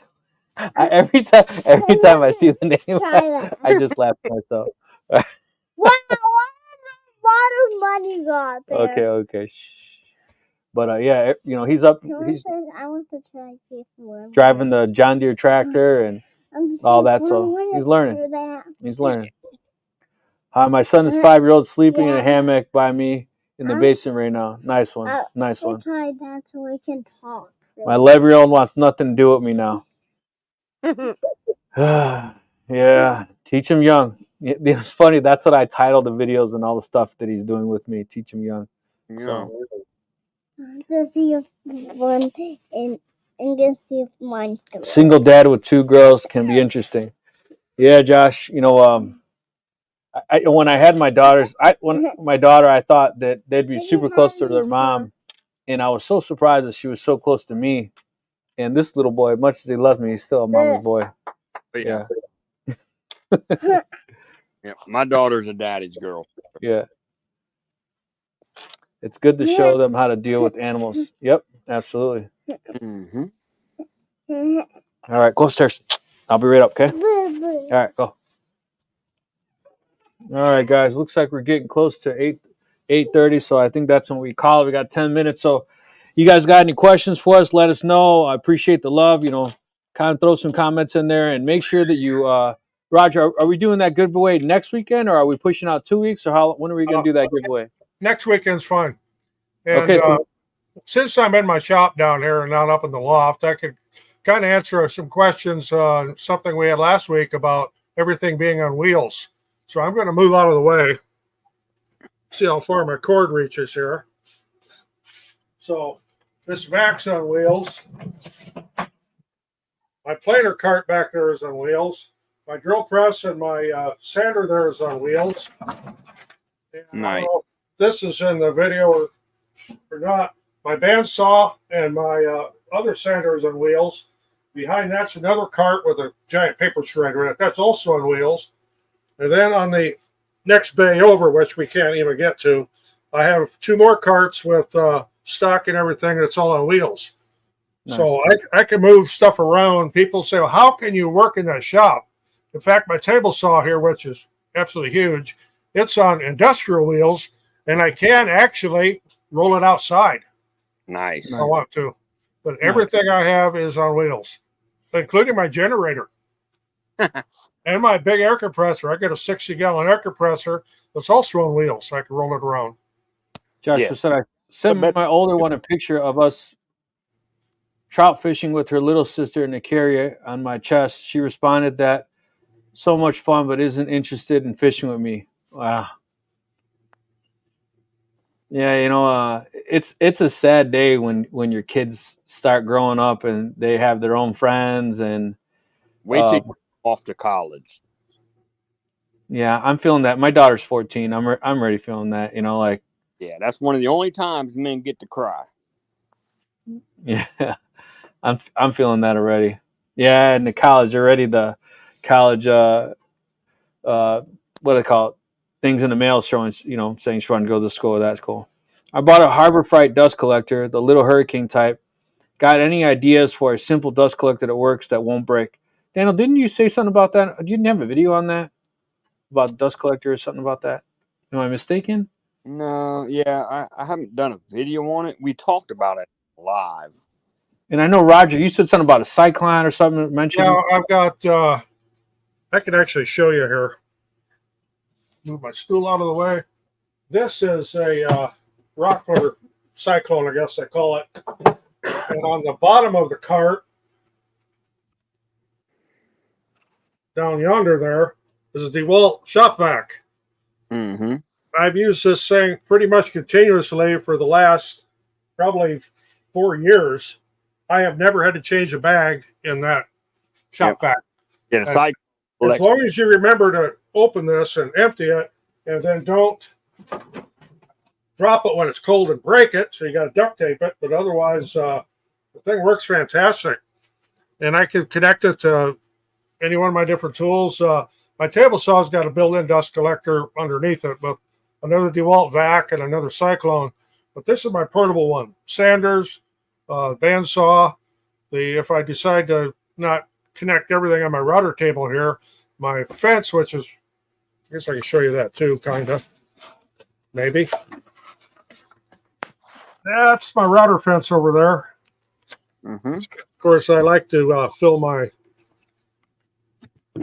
every time I see the name, I just laugh at myself. Wow, a lot of money got there. Okay. Shh. But yeah, he's up. He's I want to try to see if driving the John Deere tractor and all that. So he's learning. Hi, my son is 5-year-old sleeping in a hammock by me in the basement right now. Nice one. Nice one. Try that so we can talk. My 11-year-old wants nothing to do with me now. Yeah, teach him young. It's funny. That's what I titled the videos and all the stuff that he's doing with me. Teach him young. Yeah. So. Let's see if one and let's see if mine's good. Single dad with 2 girls can be interesting. Yeah, Josh. When I had my daughters, when my daughter, I thought that they'd be super close to their mom, and I was so surprised that she was so close to me. And this little boy, much as he loves me, he's still a mama's boy. Yeah. Yeah. My daughter's a daddy's girl. Yeah. It's good to show them how to deal with animals. Yep, absolutely. Mm-hmm. All right, go upstairs. I'll be right up, okay? All right, go. All right, guys. Looks like we're getting close to 8:30, so I think that's when we call it. We got 10 minutes. So you guys got any questions for us? Let us know. I appreciate the love. Kind of throw some comments in there and make sure that you Roger, are we doing that giveaway next weekend, or are we pushing out 2 weeks, or when are we going to do that giveaway? Next weekend's fine. And Okay. since I'm in my shop down here and not up in the loft, I could kind of answer some questions on something we had last week about everything being on wheels. So I'm going to move out of the way. See how far my cord reaches here. So this vac's on wheels. My planer cart back there is on wheels. My drill press and my sander there is on wheels. And Nice. I don't know if this is in the video or not. My bandsaw and my other sander is on wheels. Behind that's another cart with a giant paper shredder in it. That's also on wheels. And then on the next bay over, which we can't even get to, I have 2 more carts with stock and everything that's all on wheels. Nice. So I can move stuff around. People say, well, how can you work in that shop? In fact, my table saw here, which is absolutely huge, it's on industrial wheels, and I can actually roll it outside. Nice. If I want to. But everything I have is on wheels, including my generator. And my big air compressor. I got a 60-gallon air compressor that's also on wheels. So I can roll it around. Josh just said I sent my older one a picture of us trout fishing with her little sister in the carrier on my chest. She responded that so much fun, but isn't interested in fishing with me. Wow. Yeah, it's a sad day when your kids start growing up and they have their own friends and wait till you're off to college. Yeah, I'm feeling that. My daughter's 14. I'm ready feeling that. Yeah, that's one of the only times men get to cry. Yeah, I'm feeling that already. Yeah, and the college already. The college, what do they call it? Things in the mail showing, saying she wanted to go to school. That's cool. I bought a Harbor Freight dust collector, the little hurricane type. Got any ideas for a simple dust collector that works that won't break? Daniel, didn't you say something about that? You didn't have a video on that about dust collector or something about that? Am I mistaken? No, yeah, I haven't done a video on it. We talked about it live. And I know, Roger, you said something about a cyclone or something mentioned. Yeah, I've got, I can actually show you here. Move my stool out of the way. This is a Rockler Cyclone, I guess they call it. And on the bottom of the cart, down yonder there, is a DeWalt shop vac. Mm-hmm. I've used this thing pretty much continuously for the last probably 4 years. I have never had to change a bag in that shop vac. Yeah, as long as you remember to open this and empty it, and then don't drop it when it's cold and break it, so you got to duct tape it. But otherwise, the thing works fantastic. And I can connect it to any one of my different tools. My table saw's got a built-in dust collector underneath it with another DeWalt vac and another Cyclone. But this is my portable one. Sanders, bandsaw. If I decide to not connect everything on my router table here, my fence, which is, I guess I can show you that too, kind of, maybe. That's my router fence over there. Mm-hmm. Of course, I like to fill my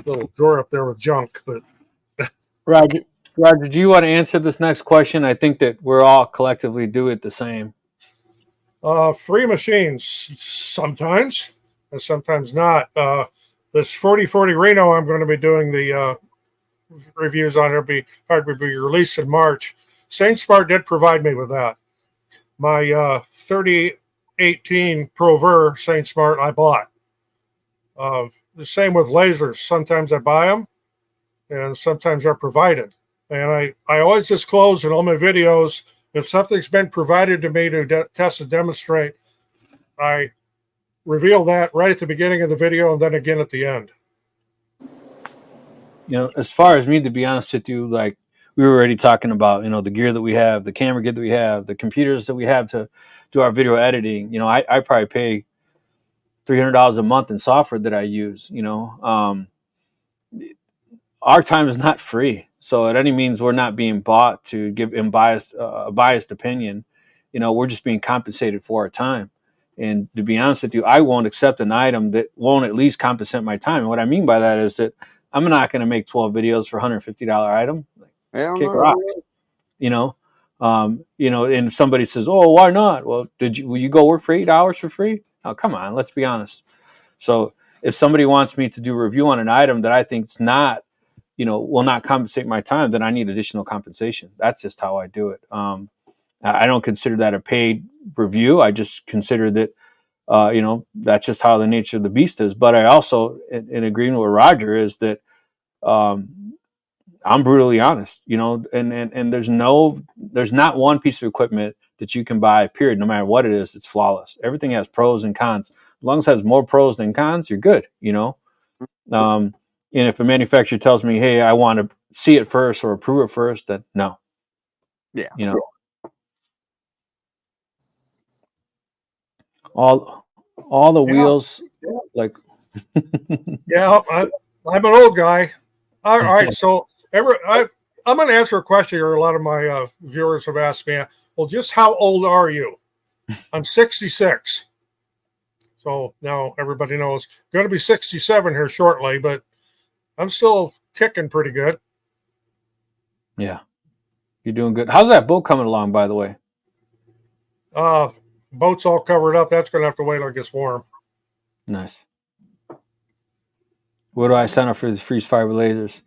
little drawer up there with junk, but Roger, do you want to answer this next question? I think that we're all collectively do it the same. Free machines sometimes, and sometimes not. This 4040 Reno, I'm going to be doing the reviews on. It'll be released in March. SaintSmart did provide me with that. My 3018 Pro Ver SaintSmart I bought. The same with lasers. Sometimes I buy them, and sometimes they're provided. And I always disclose in all my videos, if something's been provided to me to test and demonstrate, I reveal that right at the beginning of the video and then again at the end. As far as me, to be honest with you, like we were already talking about, the gear that we have, the camera gear that we have, the computers that we have to do our video editing. I probably pay $300 a month in software that I use. Our time is not free. So at any means, we're not being bought to give a biased opinion. We're just being compensated for our time. And to be honest with you, I won't accept an item that won't at least compensate my time. And what I mean by that is that I'm not going to make 12 videos for $150 item. Kick rocks, and somebody says, "Oh, why not?" Well, will you go work for 8 hours for free? Oh, come on, let's be honest. So if somebody wants me to do a review on an item that I think is not, will not compensate my time, then I need additional compensation. That's just how I do it. I don't consider that a paid review. I just consider that, that's just how the nature of the beast is. But I also, in agreement with Roger, is that I'm brutally honest, and there's not one piece of equipment that you can buy, period, no matter what it is, it's flawless. Everything has pros and cons. As long as it has more pros than cons, you're good, And if a manufacturer tells me, hey, I want to see it first or approve it first, then no. Yeah. All the wheels, like. Yeah, I'm an old guy. All right, so I'm going to answer a question here. A lot of my viewers have asked me, well, just how old are you? I'm 66. So now everybody knows. Going to be 67 here shortly, but I'm still kicking pretty good. Yeah, you're doing good. How's that boat coming along, by the way? Boat's all covered up. That's going to have to wait till it gets warm. Nice. Where do I sign up for these freeze fiber lasers?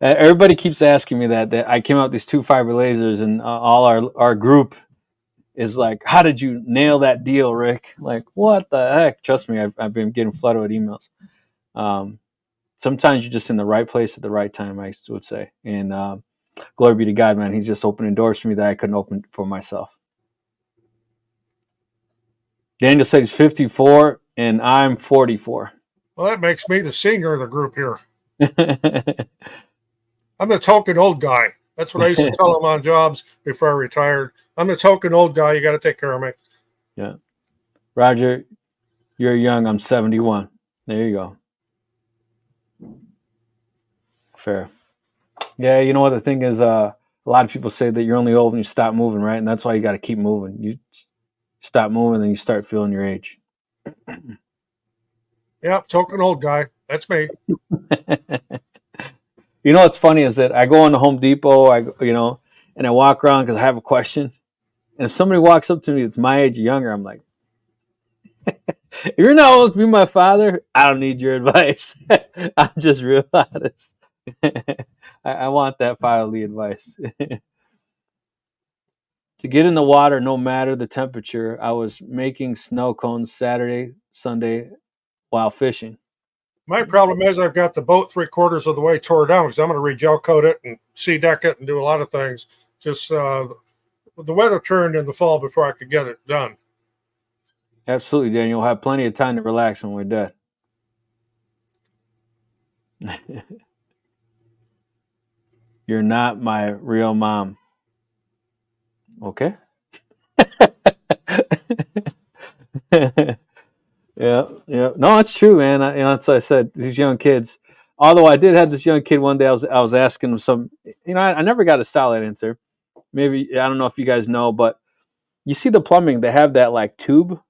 Everybody keeps asking me that I came out with these 2 fiber lasers, and all our group is like, how did you nail that deal, Rick? Like, what the heck? Trust me, I've been getting flooded with emails. Sometimes you're just in the right place at the right time, I would say. And glory be to God, man. He's just opened doors for me that I couldn't open for myself. Daniel said he's 54 and I'm 44. Well, that makes me the senior of the group here. I'm the token old guy. That's what I used to tell them on jobs before I retired. I'm the token old guy. You got to take care of me. Yeah. Roger, you're young. I'm 71. There you go. Fair. Yeah, you know what the thing is, a lot of people say that you're only old when you stop moving, right? And that's why you got to keep moving. You stop moving, then you start feeling your age. Yep, token old guy. That's me. You know what's funny is that I go into Home Depot, and I walk around because I have a question. And if somebody walks up to me that's my age or younger, I'm like, if you're not old to be my father, I don't need your advice. I'm just real honest. I want that fatherly advice. To get in the water, no matter the temperature, I was making snow cones Saturday, Sunday while fishing. My problem is I've got the boat 3/4 of the way tore down because I'm going to re-gel coat it and deck it and do a lot of things. Just the weather turned in the fall before I could get it done. Absolutely, Daniel. We'll have plenty of time to relax when we're dead. You're not my real mom. Okay. Yeah. No, it's true, man. That's what I said. These young kids. Although I did have this young kid one day, I was asking him some. I never got a solid answer. Maybe I don't know if you guys know, but you see the plumbing, they have that like tube,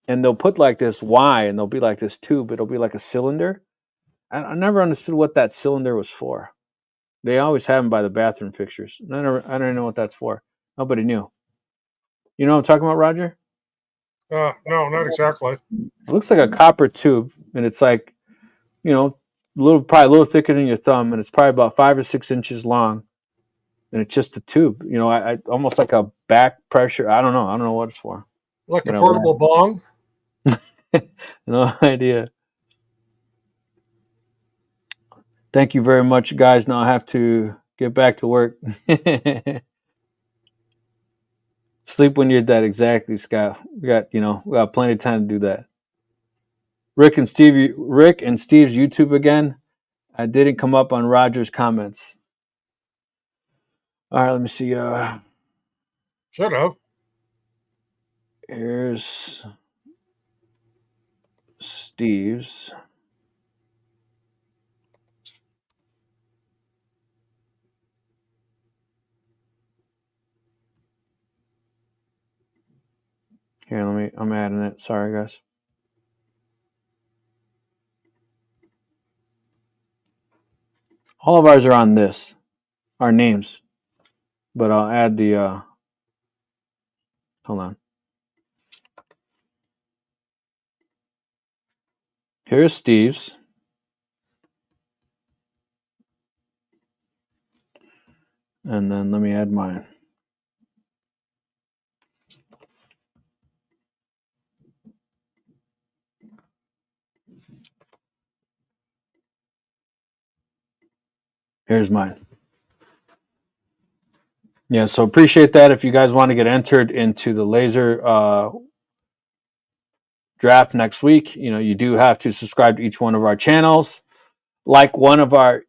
and they'll put like this Y, and there'll be like this tube. It'll be like a cylinder. I never understood what that cylinder was for. They always have them by the bathroom fixtures. I don't know what that's for. Nobody knew. You know what I'm talking about, Roger? No, not exactly. It looks like a copper tube, and it's like, probably a little thicker than your thumb, and it's probably about 5 or 6 inches long, and it's just a tube. I almost like a back pressure. I don't know what it's for. Like a portable bong? No idea. Thank you very much, guys. Now I have to get back to work. Sleep when you're dead. Exactly, Scott. We got plenty of time to do that. Rick and Steve's YouTube again. I didn't come up on Roger's comments. All right, let me see. Should have. Here's Steve's. I'm adding it. Sorry, guys. All of ours are on this, our names. But I'll add the, hold on. Here's Steve's. And then let me add mine. Here's mine. Yeah, so appreciate that. If you guys want to get entered into the laser draft next week, you do have to subscribe to each one of our channels, like one video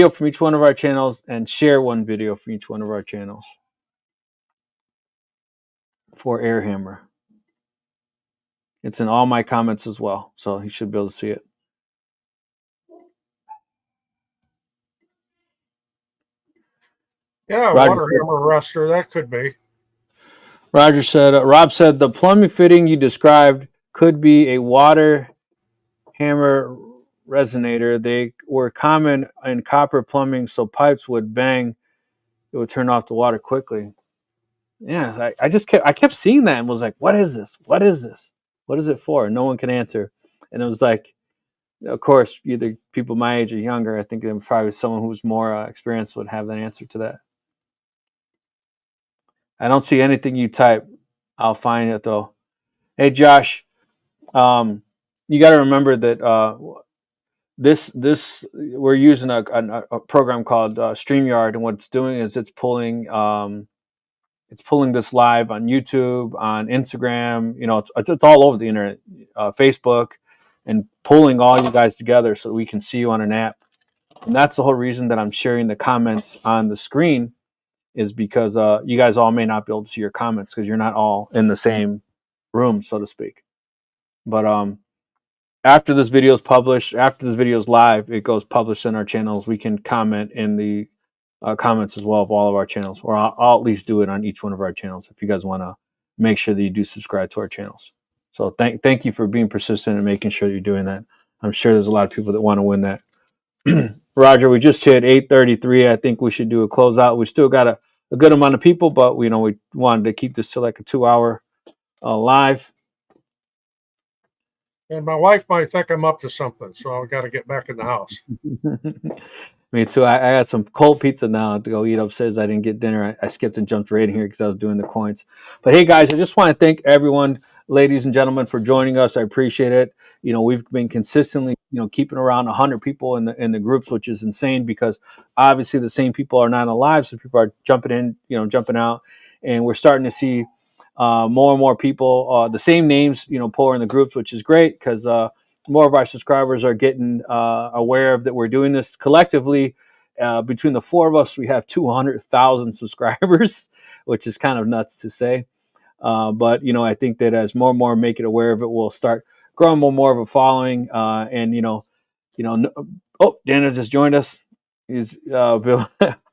from each one of our channels, and share one video from each one of our channels for Airhammer. It's in all my comments as well, so you should be able to see it. Yeah, water hammer rester, that could be. Roger said, Rob said, the plumbing fitting you described could be a water hammer resonator. They were common in copper plumbing, so pipes would bang. It would turn off the water quickly. Yeah, I kept seeing that and was like, what is this? What is this? What is it for? No one can answer. And it was like, of course, either people my age or younger, I think probably someone who's more experienced would have an answer to that. I don't see anything you type. I'll find it though. Hey, Josh, you got to remember that this we're using a program called StreamYard, and what it's doing is it's pulling this live on YouTube, on Instagram. It's all over the internet, Facebook, and pulling all you guys together so we can see you on an app. And that's the whole reason that I'm sharing the comments on the screen, is because you guys all may not be able to see your comments because you're not all in the same room, so to speak. But after this video is published, after this video is live, it goes published in our channels. We can comment in the comments as well of all of our channels, or I'll at least do it on each one of our channels if you guys want to make sure that you do subscribe to our channels. So thank you for being persistent and making sure you're doing that. I'm sure there's a lot of people that want to win that. Roger, we just hit 8:33. I think we should do a closeout. We still got a good amount of people, but we wanted to keep this to like a 2-hour live. And my wife might think I'm up to something, so I've got to get back in the house. Me too. I got some cold pizza now to go eat upstairs. I didn't get dinner. I skipped and jumped right in here because I was doing the coins. But hey, guys, I just want to thank everyone, ladies and gentlemen, for joining us. I appreciate it. We've been consistently, keeping around 100 people in the groups, which is insane because obviously the same people are not alive, so people are jumping in, jumping out, and we're starting to see more and more people, the same names, pour in the groups, which is great because more of our subscribers are getting aware of that we're doing this collectively. Between the four of us, we have 200,000 subscribers, which is kind of nuts to say. But I think that as more and more make it aware of it, we'll start growing more of a following. Oh, Dana just joined us. He's we're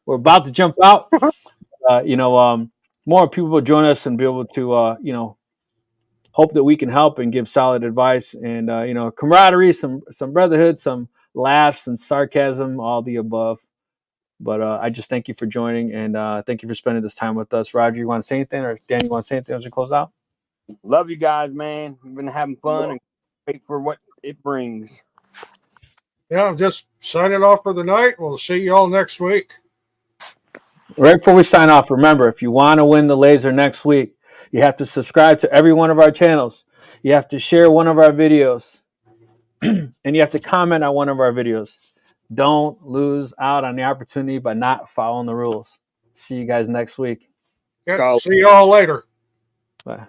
about to jump out. More people will join us and be able to hope that we can help and give solid advice and camaraderie, some brotherhood, some laughs and sarcasm, all the above. But I just thank you for joining and thank you for spending this time with us. Roger, you want to say anything, or Dan, you want to say anything as we close out? Love you guys, man. We've been having fun and wait for what it brings. Yeah, I'm just signing off for the night. We'll see you all next week. Right before we sign off, remember, if you want to win the laser next week, you have to subscribe to every one of our channels. You have to share one of our videos. And you have to comment on one of our videos. Don't lose out on the opportunity by not following the rules. See you guys next week. Yeah, see you all later. Bye.